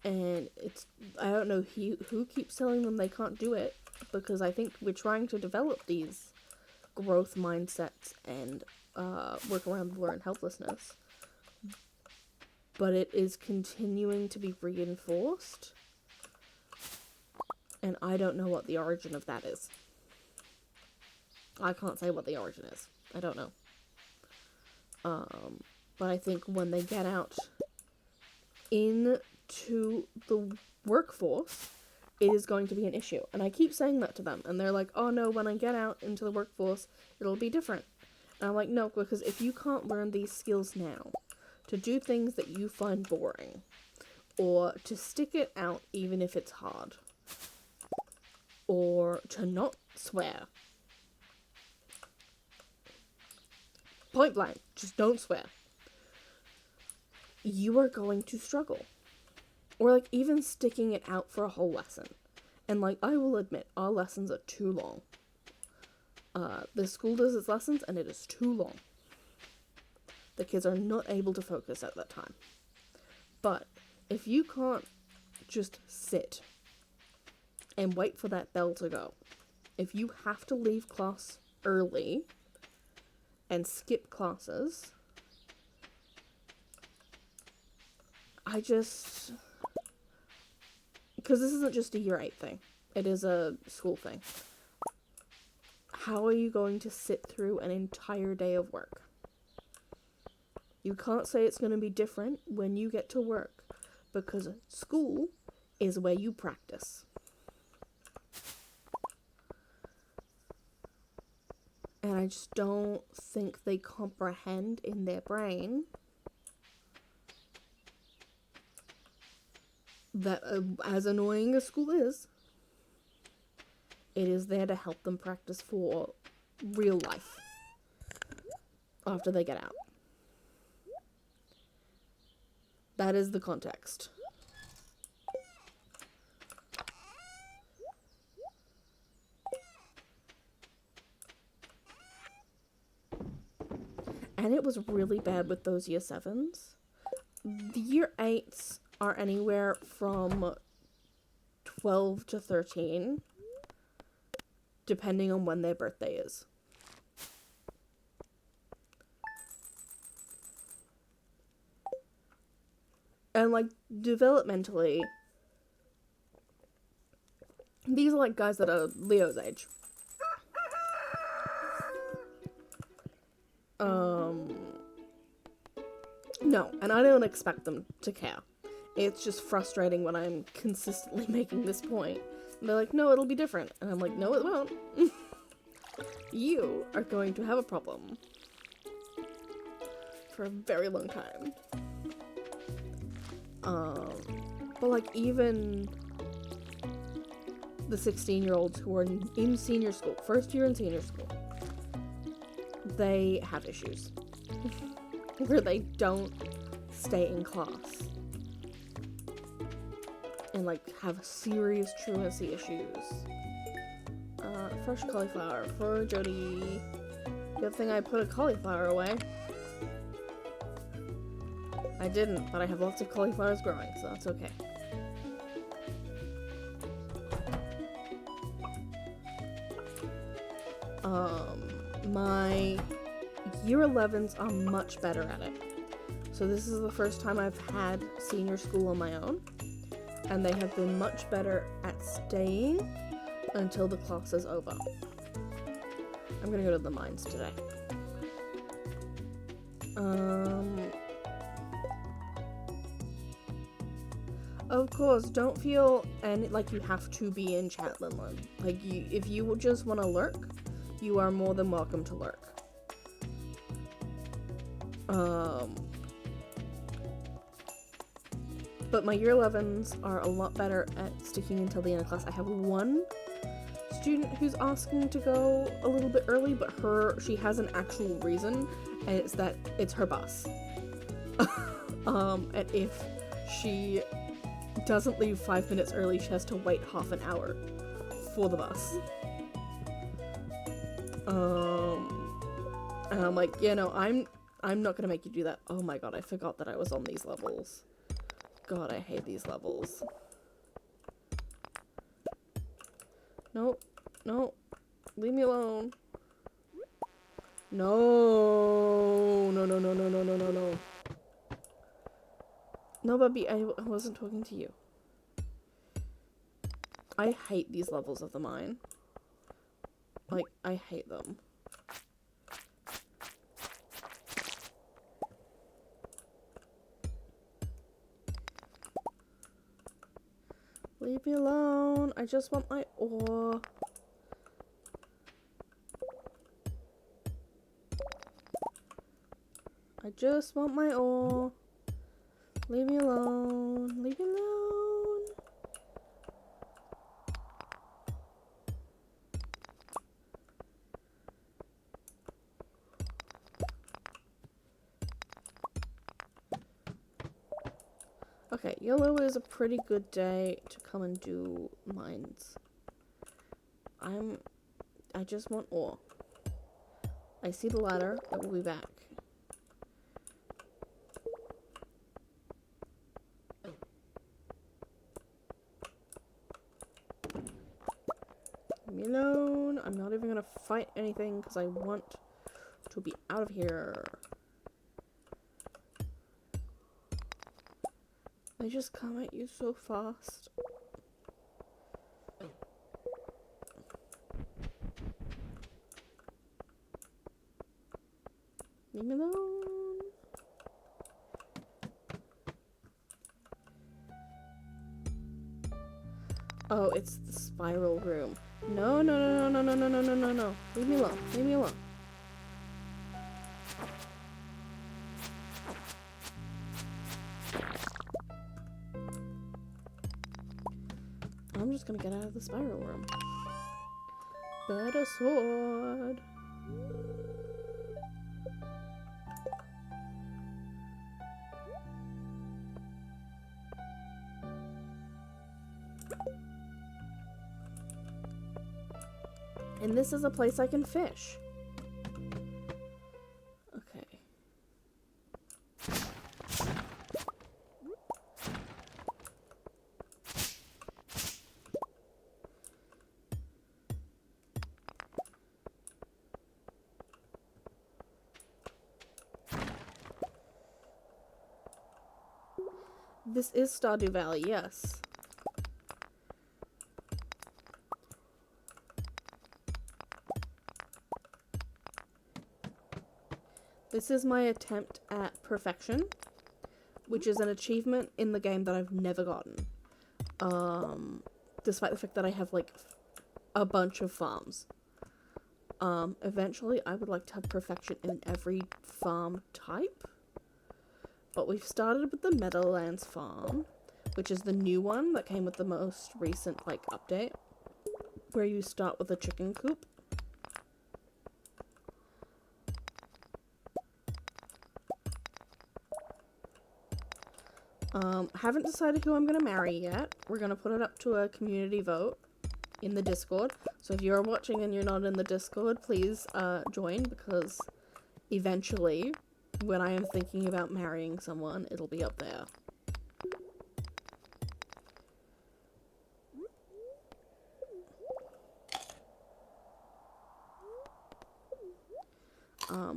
And it's, I don't know who keeps telling them they can't do it, because I think we're trying to develop these growth mindsets and work around learned helplessness. But it is continuing to be reinforced, and I don't know what the origin of that is. I can't say what the origin is. I don't know. But I think when they get out into the workforce, it is going to be an issue. And I keep saying that to them, and they're like, oh no, when I get out into the workforce, it'll be different. And I'm like, no, because if you can't learn these skills now, to do things that you find boring, or to stick it out even if it's hard, or to not swear. Point blank, just don't swear. You are going to struggle. Or, like, even sticking it out for a whole lesson. And, like, I will admit, our lessons are too long. The school does its lessons, and it is too long. The kids are not able to focus at that time. But if you can't just sit and wait for that bell to go, if you have to leave class early and skip classes, because this isn't just a year 8 thing, it is a school thing. How are you going to sit through an entire day of work? You can't say it's going to be different when you get to work, because school is where you practice. And I just don't think they comprehend in their brain that, as annoying as school is, it is there to help them practice for real life after they get out. That is the context. And it was really bad with those year 7s. The year 8s are anywhere from 12 to 13. depending on when their birthday is. And, like, developmentally, these are, like, guys that are Leo's age. No, and I don't expect them to care. It's just frustrating when I'm consistently making this point. And they're like, no, it'll be different. And I'm like, no, it won't. You are going to have a problem. For a very long time. But, like, even the 16-year-olds who are in senior school, first year in senior school, they have issues. Where they don't stay in class. And, like, have serious truancy issues. Fresh cauliflower for Jody. Good thing I put a cauliflower away. I didn't, but I have lots of cauliflowers growing, so that's okay. My year 11s are much better at it. So this is the first time I've had senior school on my own, and they have been much better at staying until the class is over. I'm gonna go to the mines today. Of course, don't feel like you have to be in Chatlinland. Like, if you just want to lurk, you are more than welcome to lurk. But my year 11s are a lot better at sticking until the end of class. I have one student who's asking to go a little bit early, but she has an actual reason, and it's that it's her bus. And if she doesn't leave 5 minutes early, she has to wait half an hour for the bus. And I'm like, yeah, no, I'm not gonna make you do that. Oh my god, I forgot that I was on these levels. God, I hate these levels. Nope. Nope. Leave me alone. No. No, no, no, no, no, no, no, no. No, Bubby, I wasn't talking to you. I hate these levels of the mine. Like, I hate them. Leave me alone. I just want my ore. I just want my ore. Leave me alone. Leave me alone. Okay, yellow is a pretty good day to come and do mines. I just want ore. I see the ladder. I will be back. Leave me alone. I'm not even gonna fight anything because I want to be out of here. They just come at you so fast. Leave me alone. Oh, it's the spiral room. No, no, no, no, no, no, no, no, no, no. Leave me alone. Leave me alone. I'm just gonna get out of the spiral room. Better sword. And this is a place I can fish. Okay. This is Stardew Valley, yes. This is my attempt at perfection, which is an achievement in the game that I've never gotten. Despite the fact that I have, like, a bunch of farms. Eventually I would like to have perfection in every farm type. But we've started with the Meadowlands farm, which is the new one that came with the most recent, like, update, where you start with a chicken coop. Haven't decided who I'm gonna marry yet. We're gonna put it up to a community vote in the Discord. So if you're watching and you're not in the Discord, please join, because eventually, when I am thinking about marrying someone, it'll be up there.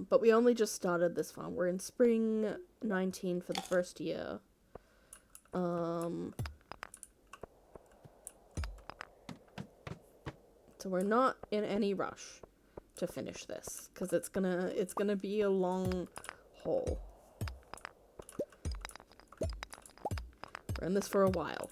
But we only just started this farm. We're in spring 19 for the first year. So we're not in any rush to finish this, because it's gonna be a long haul. We're in this for a while.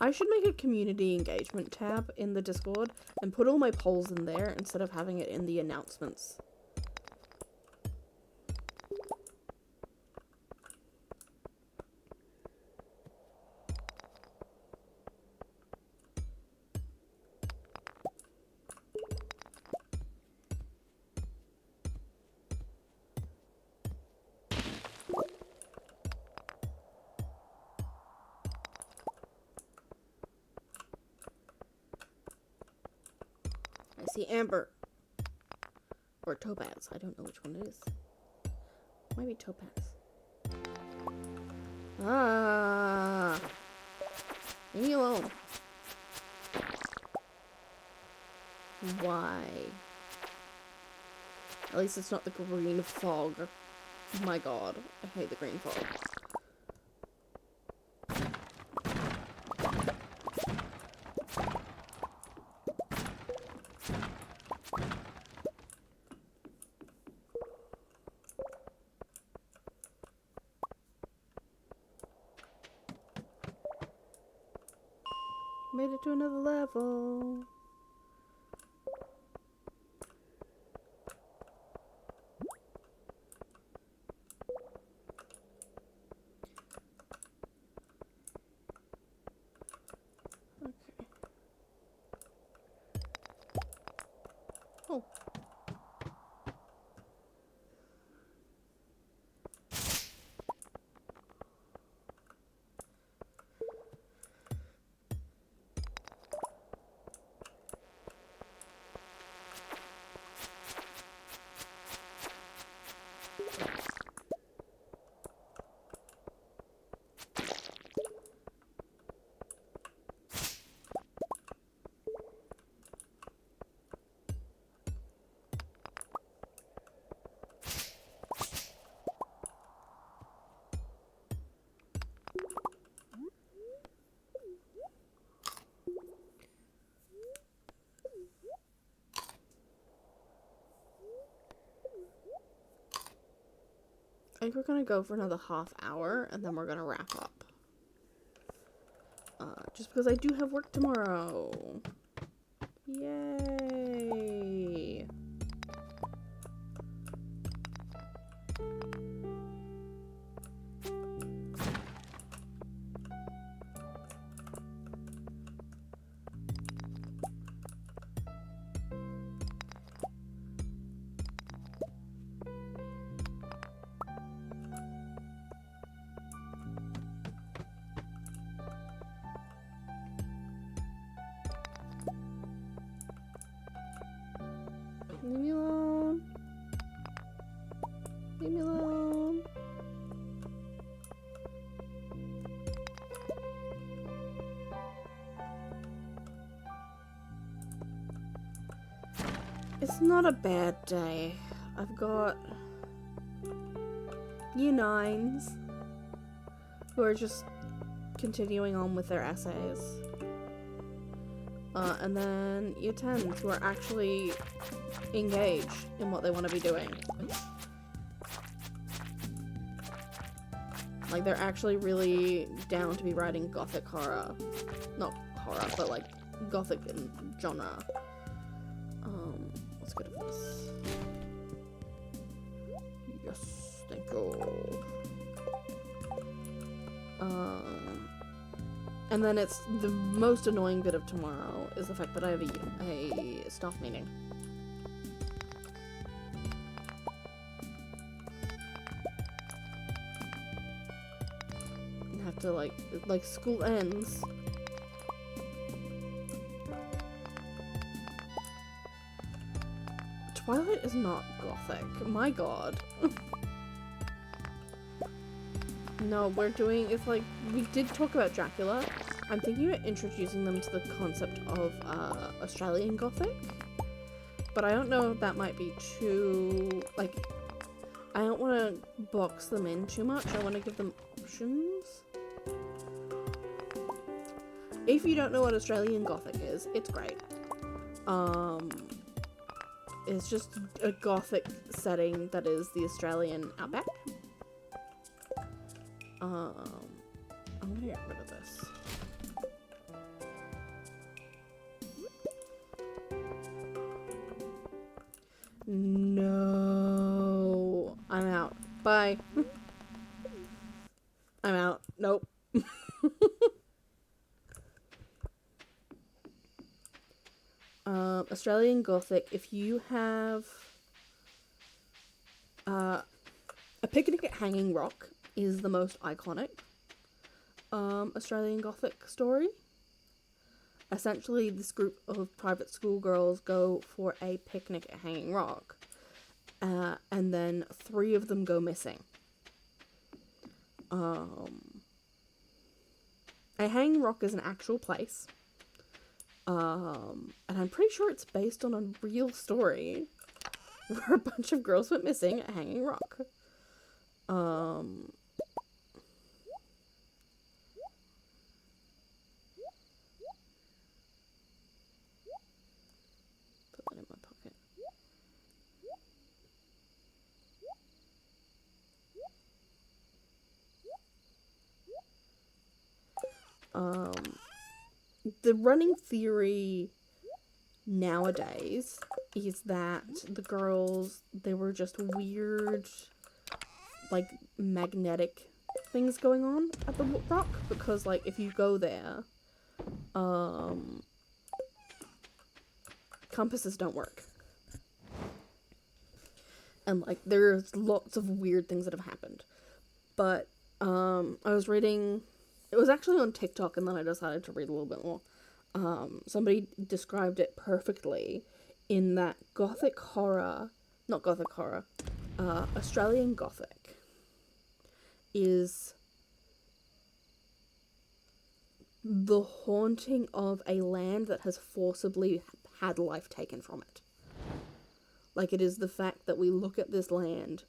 I should make a community engagement tab in the Discord and put all my polls in there instead of having it in the announcements. I see Amber. Or Topaz. I don't know which one it is. Might be Topaz. Ah. Leave me alone. Why? At least it's not the green fog. Oh my god. I hate the green fog. Made it to another level. Okay. Oh. I think we're gonna go for another half hour and then we're gonna wrap up. Just because I do have work tomorrow. Yay! It's not a bad day. I've got year 9s who are just continuing on with their essays. And then year 10s who are actually engaged in what they want to be doing. Like, they're actually really down to be writing gothic horror. Not horror, but like gothic genre. Let's go to this. Yes, thank you. And then it's the most annoying bit of tomorrow is the fact that I have a staff meeting. I have to like school ends. Twilight is not gothic. My god. No, we're doing, it's like, we did talk about Dracula. I'm thinking of introducing them to the concept of Australian Gothic. But I don't know if that might be too, like, I don't want to box them in too much. I want to give them options. If you don't know what Australian Gothic is, it's great. It's just a Gothic setting that is the Australian outback. I'm gonna get rid of this. No. I'm out. Bye. I'm out. Nope. Australian Gothic, if you have A Picnic at Hanging Rock is the most iconic Australian Gothic story. Essentially, this group of private school girls go for a picnic at Hanging Rock, and then 3 of them go missing. A Hanging Rock is an actual place. And I'm pretty sure it's based on a real story where a bunch of girls went missing at Hanging Rock. Put that in my pocket. The running theory nowadays is that the girls, they were just weird, like, magnetic things going on at the rock, because, like, if you go there, compasses don't work. And, like, there's lots of weird things that have happened. But, I was reading, it was actually on TikTok, and then I decided to read a little bit more. Somebody described it perfectly in that Gothic horror, not Gothic horror, Australian Gothic is the haunting of a land that has forcibly had life taken from it. Like, it is the fact that we look at this land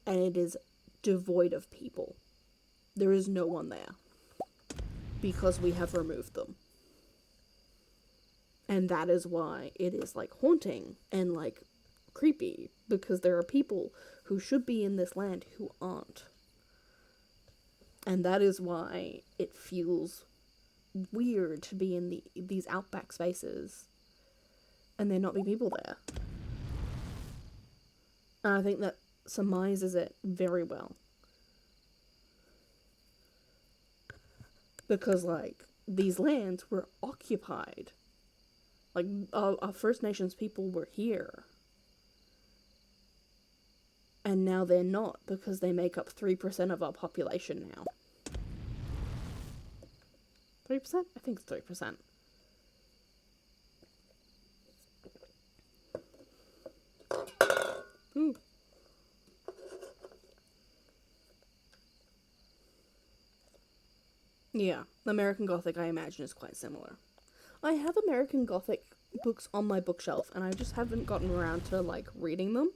and it is devoid of people. There is no one there because we have removed them. And that is why it is, like, haunting and, like, creepy, because there are people who should be in this land who aren't. And that is why it feels weird to be in these outback spaces and there not be people there. And I think that surmises it very well. Because, like, these lands were occupied. Like, our First Nations people were here. And now they're not, because they make up 3% of our population now. 3%? I think it's 3%. Ooh. Yeah, American Gothic, I imagine, is quite similar. I have American Gothic books on my bookshelf, and I just haven't gotten around to, like, reading them.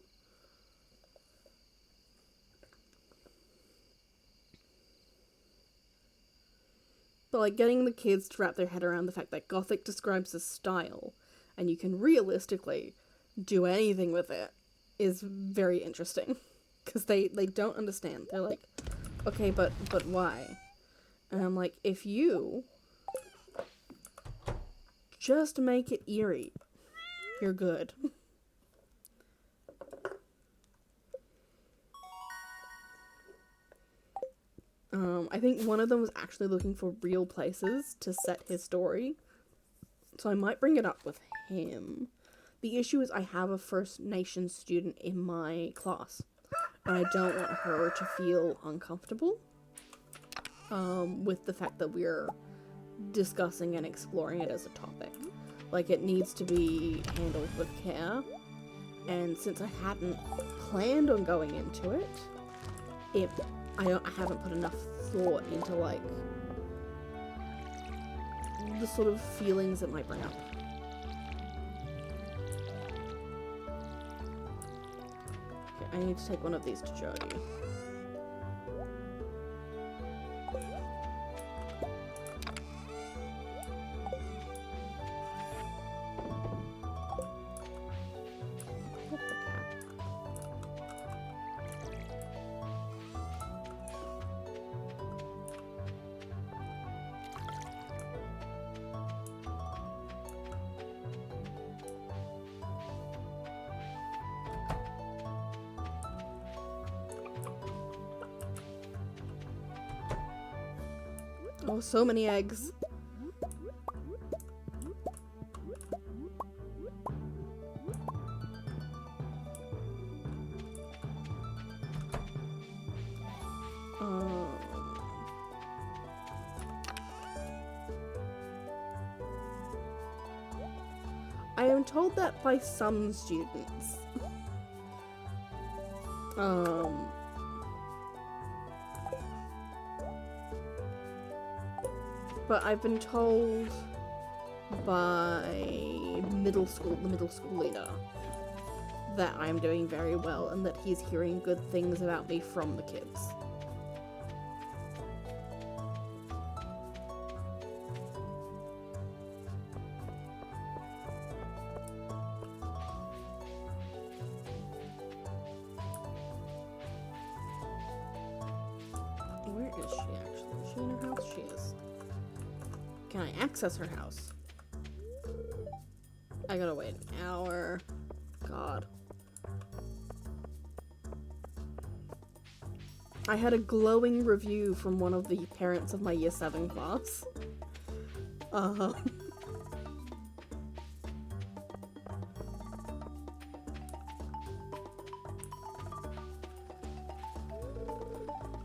But, like, getting the kids to wrap their head around the fact that Gothic describes a style, and you can realistically do anything with it, is very interesting. Because they don't understand. They're like, okay, but why? And I'm like, if you just make it eerie, you're good. I think one of them was actually looking for real places to set his story. So I might bring it up with him. The issue is I have a First Nation student in my class. And I don't want her to feel uncomfortable with the fact that we're discussing and exploring it as a topic. Like, it needs to be handled with care. And since I hadn't planned on going into it, I haven't put enough thought into, like, the sort of feelings it might bring up. Okay, I need to take one of these to Jody. Oh, so many eggs. I am told that by some students. But I've been told by the middle school leader that I'm doing very well and that he's hearing good things about me from the kids. Where is she actually? Is she in her house? She is. Can I access her house? I gotta wait an hour. God. I had a glowing review from one of the parents of my Year 7 class.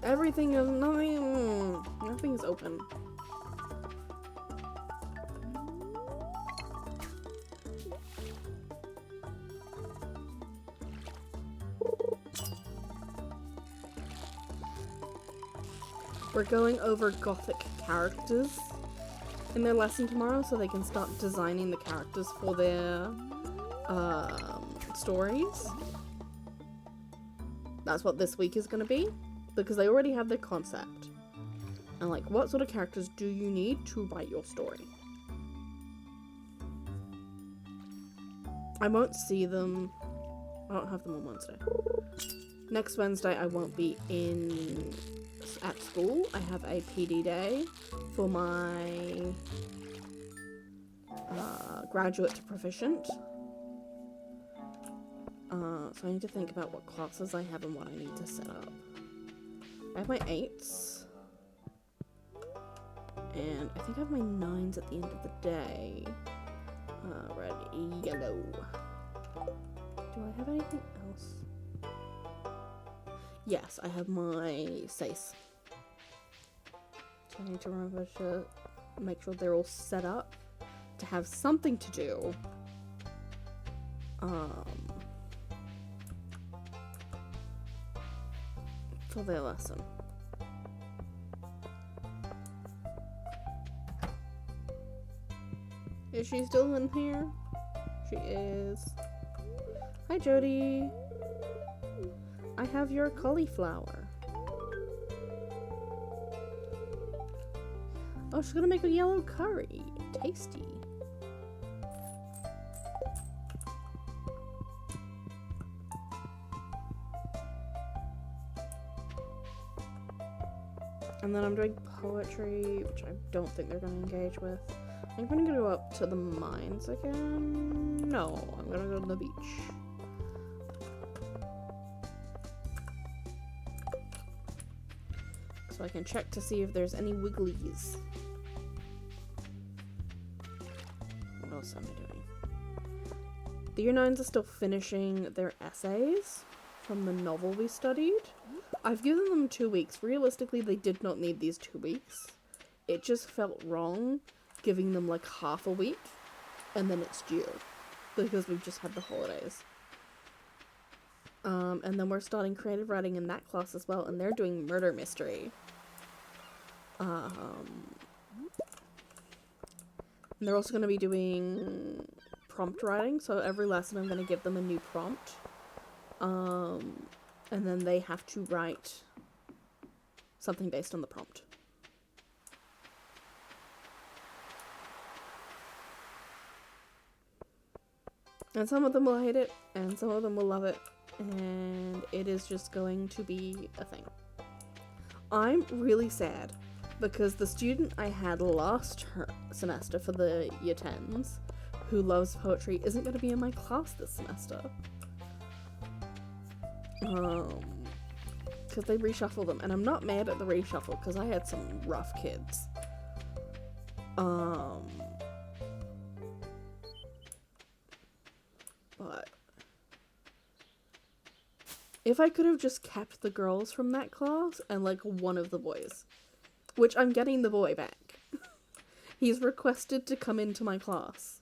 Everything is nothing is open. We're going over Gothic characters in their lesson tomorrow so they can start designing the characters for their stories. That's what this week is going to be, because they already have their concept. And like, what sort of characters do you need to write your story? I won't see them. I don't have them on Wednesday. Next Wednesday I won't be at school. I have a PD day for my graduate to proficient. So I need to think about what classes I have and what I need to set up. I have my 8s. And I think I have my 9s at the end of the day. Red, yellow. Do I have anything else? Yes, I have my SACE. So I need to remember to make sure they're all set up to have something to do. For their lesson. Is she still in here? She is. Hi, Jody. I have your cauliflower. Oh, she's gonna make a yellow curry. Tasty. And then I'm doing poetry, which I don't think they're gonna engage with. I'm gonna go up to the mines again. No, I'm gonna go to the beach. So I can check to see if there's any wigglies. What else am I doing? The Year 9s are still finishing their essays from the novel we studied. I've given them 2 weeks. Realistically, they did not need these 2 weeks. It just felt wrong giving them like half a week and then it's due because we've just had the holidays. And then we're starting creative writing in that class as well, and they're doing murder mystery. And they're also going to be doing prompt writing, so every lesson I'm going to give them a new prompt. And then they have to write something based on the prompt. And some of them will hate it, and some of them will love it, and it is just going to be a thing. I'm really sad, because the student I had last semester for the Year 10s, who loves poetry, isn't going to be in my class this semester. Because they reshuffled them, and I'm not mad at the reshuffle, because I had some rough kids. But if I could have just kept the girls from that class and like one of the boys, which I'm getting the boy back. He's requested to come into my class.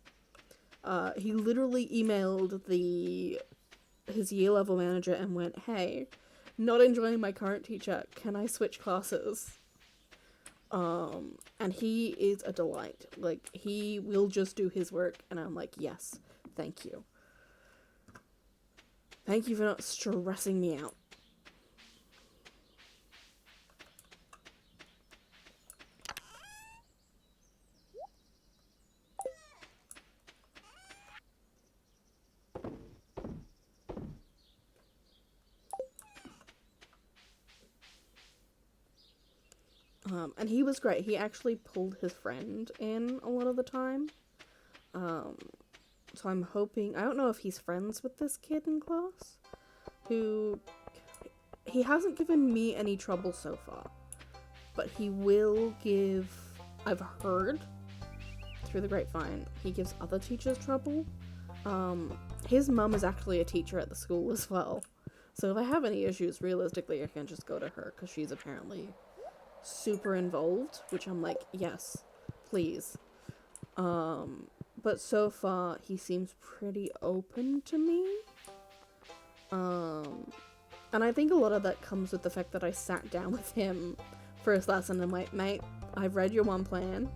He literally emailed his year level manager and went, "Hey, not enjoying my current teacher, can I switch classes?" And he is a delight. Like, he will just do his work, and I'm like, yes, thank you. Thank you for not stressing me out. And he was great. He actually pulled his friend in a lot of the time. So I'm hoping... I don't know if he's friends with this kid in class, who... He hasn't given me any trouble so far, but he will give... I've heard, through the grapevine, he gives other teachers trouble. His mum is actually a teacher at the school as well, so if I have any issues, realistically, I can just go to her, because she's apparently super involved, which I'm like, yes, please. But so far, he seems pretty open to me. And I think a lot of that comes with the fact that I sat down with him for his lesson and I'm like, mate, I've read your one plan.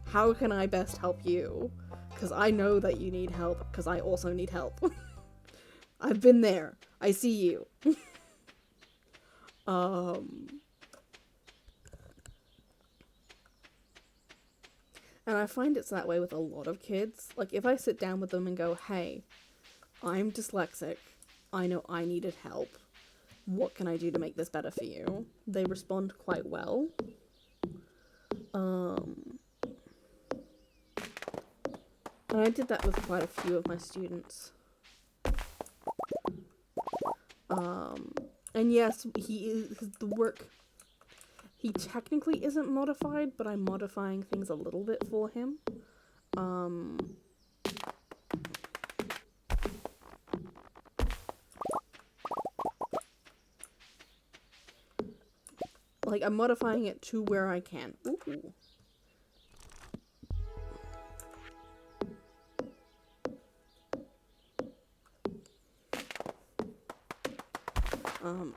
How can I best help you? Because I know that you need help, because I also need help. I've been there. I see you. And I find it's that way with a lot of kids. Like, if I sit down with them and go, hey, I'm dyslexic. I know I needed help. What can I do to make this better for you? They respond quite well. And I did that with quite a few of my students. And yes, the work... He technically isn't modified, but I'm modifying things a little bit for him. Like, I'm modifying it to where I can. Ooh.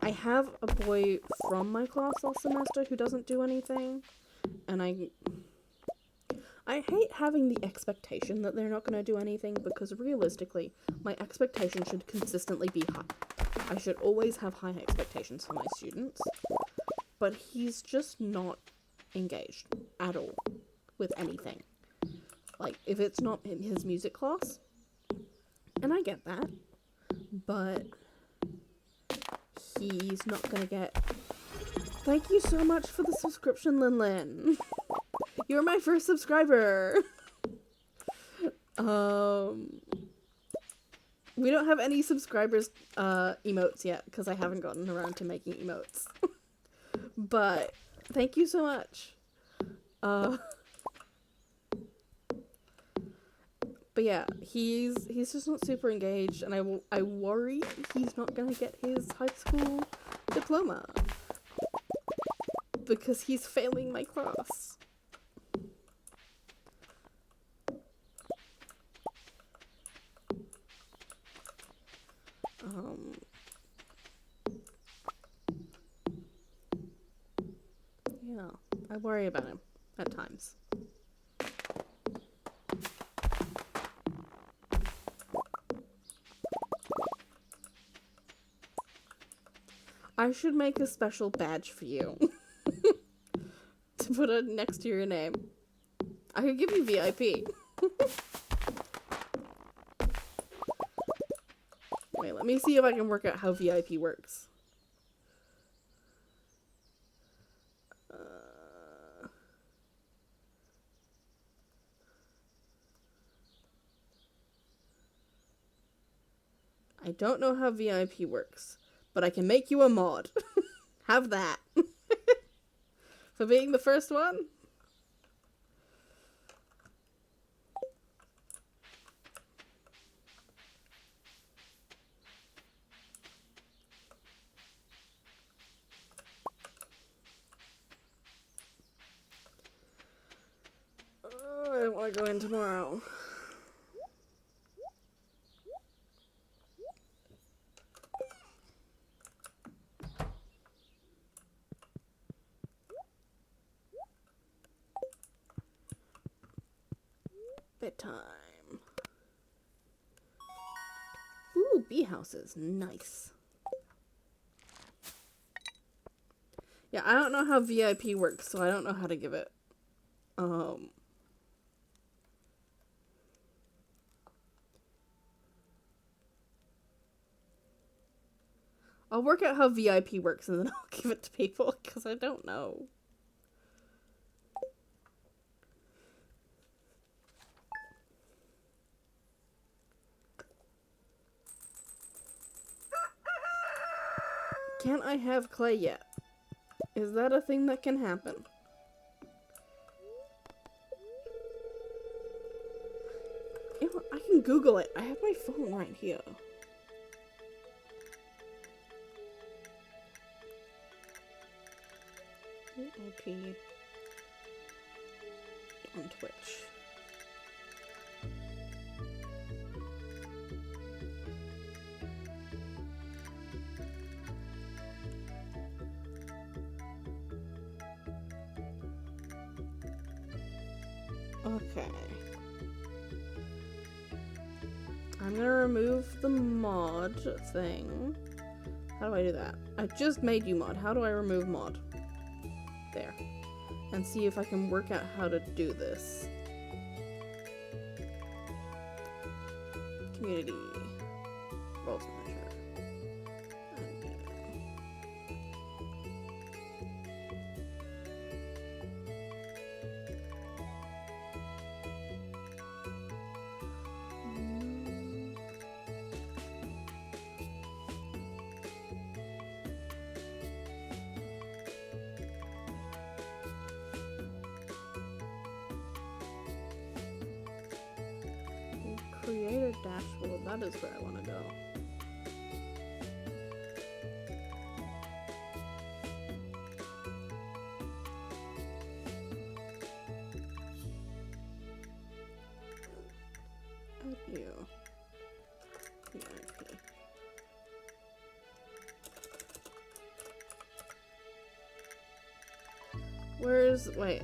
I have a boy from my class last semester who doesn't do anything, and I I hate having the expectation that they're not going to do anything, because realistically, my expectation should consistently be high. I should always have high expectations for my students, but he's just not engaged at all with anything. Like, if it's not in his music class, and I get that, but he's not gonna get... Thank you so much for the subscription, Lin Lin. You're my first subscriber. We don't have any subscribers emotes yet, because I haven't gotten around to making emotes. But thank you so much. But yeah, he's just not super engaged, and I worry he's not gonna get his high school diploma because he's failing my class. Yeah, I worry about him at times. I should make a special badge for you to put it next to your name. I could give you VIP. Wait, let me see if I can work out how VIP works. I don't know how VIP works, but I can make you a mod. Have that. For being the first one. Oh, I don't want to go in tomorrow. Bedtime. Ooh, bee houses. Nice. Yeah, I don't know how VIP works, so I don't know how to give it. I'll work out how VIP works and then I'll give it to people, because I don't know. Can't I have clay yet? Is that a thing that can happen? You know, I can Google it. I have my phone right here. VIP on Twitch. Okay. I'm gonna remove the mod thing. How do I do that? I just made you mod. How do I remove mod? There. And see if I can work out how to do this. Community. Roles manager. Creator dashboard, that is where I want to go. Add you. VIP. Where's, wait.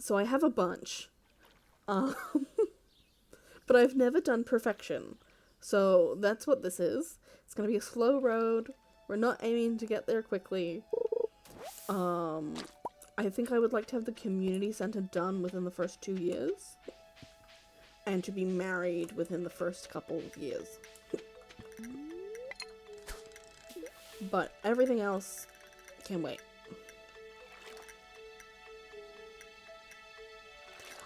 So I have a bunch. Um, but I've never done perfection. So that's what this is. It's gonna be a slow road. We're not aiming to get there quickly. I think I would like to have the community center done within the first 2 years. And to be married within the first couple of years. But everything else can wait.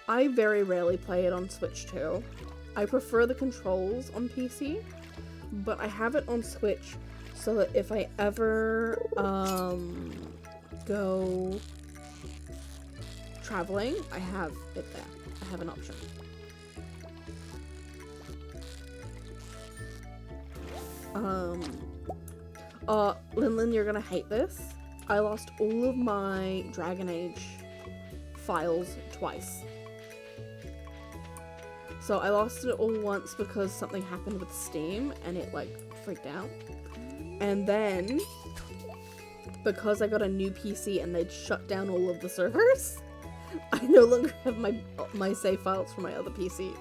I very rarely play it on Switch too. I prefer the controls on PC, but I have it on Switch so that if I ever go traveling, I have it there. I have an option. Lin, you're gonna hate this. I lost all of my Dragon Age files twice. So I lost it all once because something happened with Steam and it like freaked out. And then because I got a new PC and they'd shut down all of the servers, I no longer have my save files from my other PC.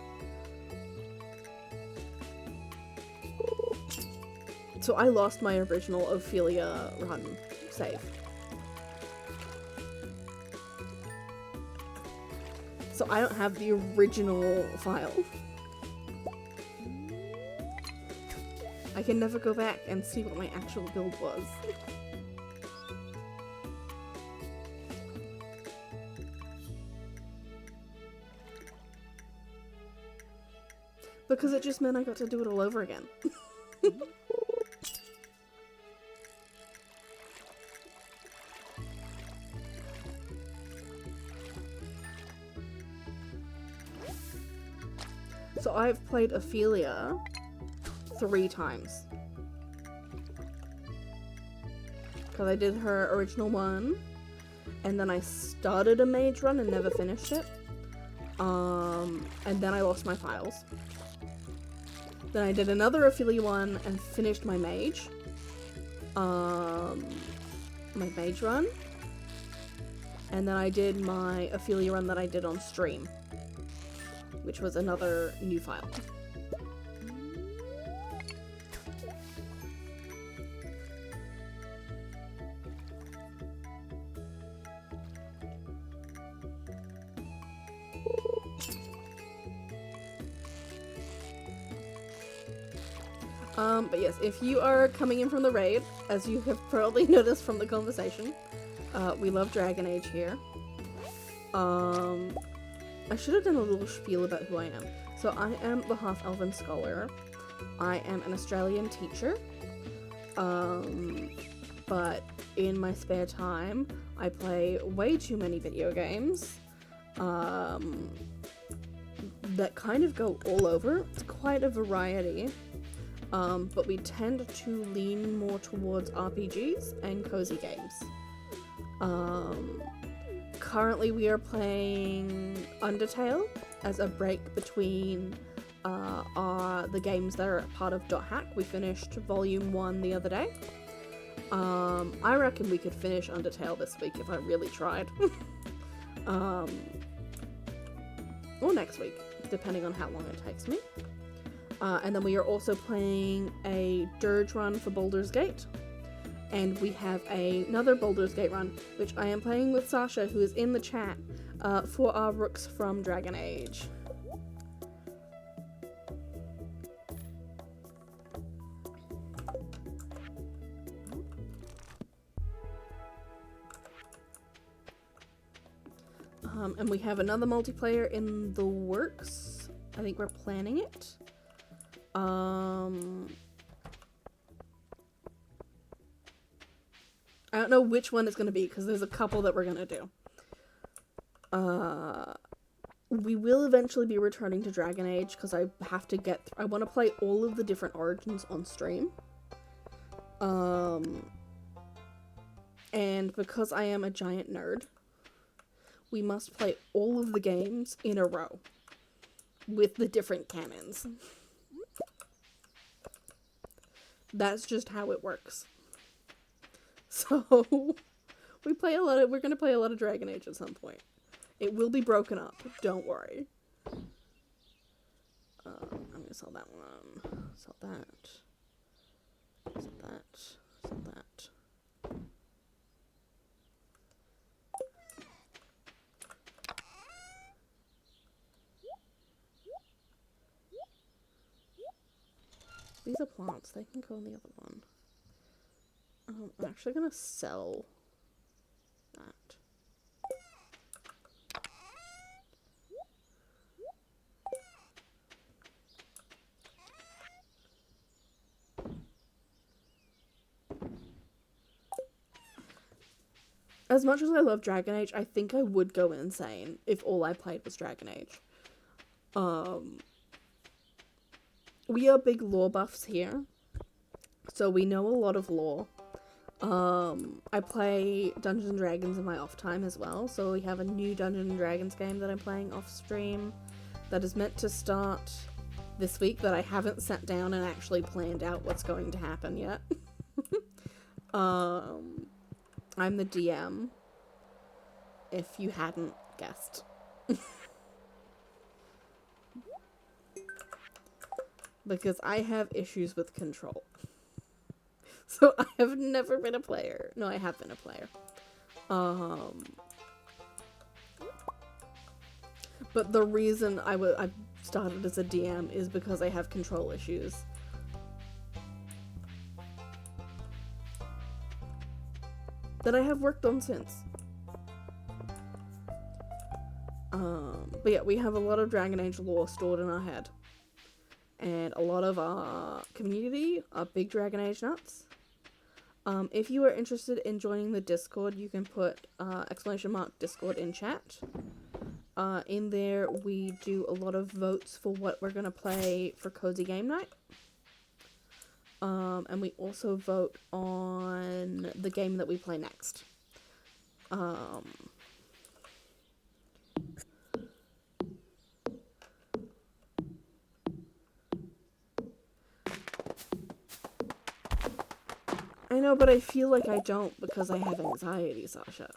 So I lost my original Ophelia run save. So I don't have the original file. I can never go back and see what my actual build was. Because it just meant I got to do it all over again. So I've played Ophelia 3 times. Because I did her original one, and then I started a mage run and never finished it. And then I lost my files. Then I did another Ophelia one and finished my mage. My mage run. And then I did my Ophelia run that I did on stream, which was another new file. But yes, if you are coming in from the raid, as you have probably noticed from the conversation, we love Dragon Age here. I should have done a little spiel about who I am. So I am the Half-Elven Scholar. I am an Australian teacher. But in my spare time, I play way too many video games. That kind of go all over. It's quite a variety. But we tend to lean more towards RPGs and cozy games. Currently we are playing Undertale as a break between the games that are part of .hack. We finished Volume 1 the other day. I reckon we could finish Undertale this week if I really tried. Or next week, depending on how long it takes me. And then we are also playing a Dirge run for Baldur's Gate. And we have another Baldur's Gate run, which I am playing with Sasha, who is in the chat, for our Rooks from Dragon Age. And we have another multiplayer in the works. I think we're planning it. I don't know which one it's going to be, because there's a couple that we're going to do. We will eventually be returning to Dragon Age, because I have to I want to play all of the different origins on stream. And because I am a giant nerd, we must play all of the games in a row with the different canons. That's just how it works. So we're going to play a lot of Dragon Age at some point. It will be broken up. Don't worry. I'm gonna sell that one. Sell that. Sell that. Sell that. These are plants. They can go in the other one. I'm actually gonna sell that. As much as I love Dragon Age, I think I would go insane if all I played was Dragon Age. We are big lore buffs here, so we know a lot of lore. I play Dungeons & Dragons in my off time as well, so we have a new Dungeons & Dragons game that I'm playing off stream that is meant to start this week that I haven't sat down and actually planned out what's going to happen yet. I'm the DM, if you hadn't guessed. Because I have issues with control. So I have never been a player. No, I have been a player. But the reason I started as a DM is because I have control issues. That I have worked on since. But yeah, we have a lot of Dragon Age lore stored in our head. And a lot of our community are big Dragon Age nuts. If you are interested in joining the Discord, you can put !Discord in chat. In there, we do a lot of votes for what we're going to play for Cozy Game Night. And we also vote on the game that we play next. I know, but I feel like I don't because I have anxiety, Sasha.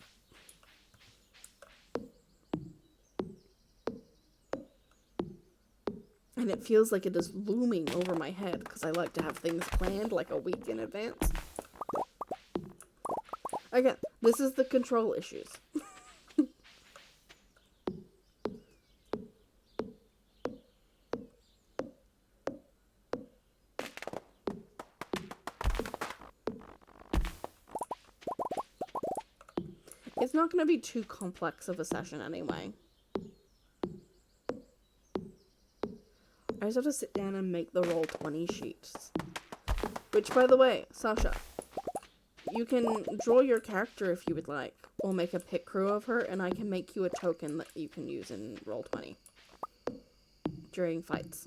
And it feels like it is looming over my head because I like to have things planned like a week in advance. Again, this is the control issues. It's not going to be too complex of a session anyway. I just have to sit down and make the Roll20 sheets. Which, by the way, Sasha, you can draw your character if you would like, or make a pit crew of her, and I can make you a token that you can use in Roll20 during fights.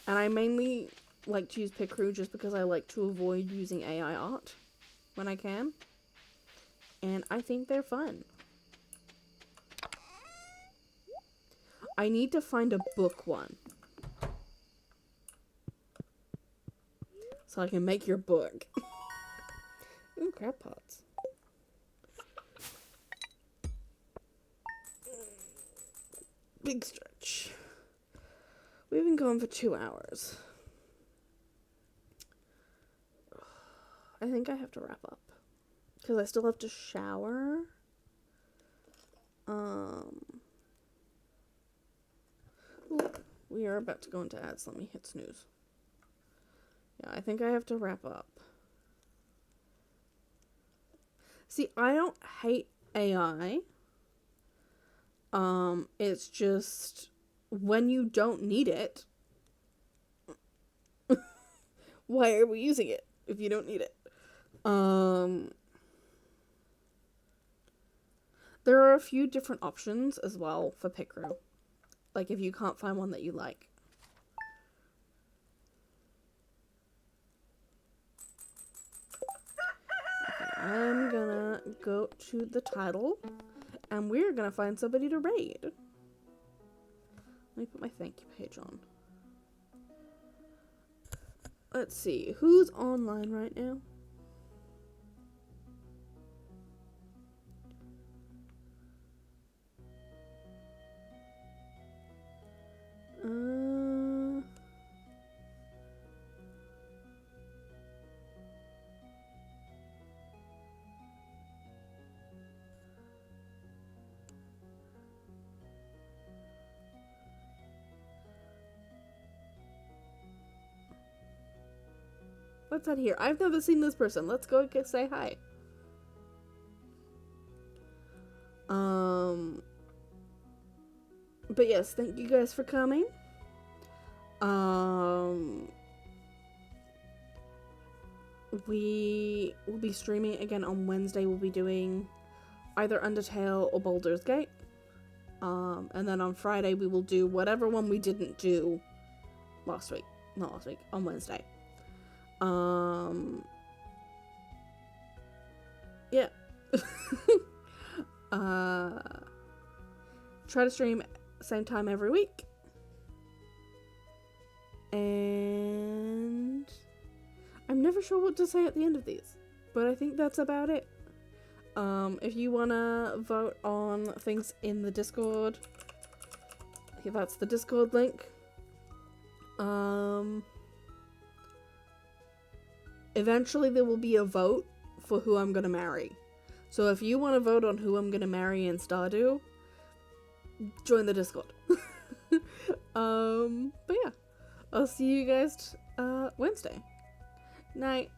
And I mainly like to use pit crew just because I like to avoid using AI art when I can. And I think they're fun. I need to find a book one. So I can make your book. Ooh, crab pots. Big stretch. We've been going for 2 hours. I think I have to wrap up. Because I still have to shower. We are about to go into ads. Let me hit snooze. Yeah, I think I have to wrap up. See, I don't hate AI. It's just when you don't need it, why are we using it if you don't need it? There are a few different options as well for pit crew. Like if you can't find one that you like. Okay, I'm gonna go to the title and we're gonna find somebody to raid. Let me put my thank you page on. Let's see, who's online right now? What's that here? I've never seen this person. Let's go say hi. But yes, thank you guys for coming. We will be streaming again on Wednesday. We'll be doing either Undertale or Baldur's Gate. And then on Friday we will do whatever one we didn't do last week. Not last week, on Wednesday. Yeah. Try to stream same time every week. And I'm never sure what to say at the end of these, but I think that's about it. If you wanna vote on things in the Discord, that's the Discord link. Eventually there will be a vote for who I'm gonna marry. So if you want to vote on who I'm gonna marry in Stardew, join the Discord. But yeah, I'll see you guys Wednesday night.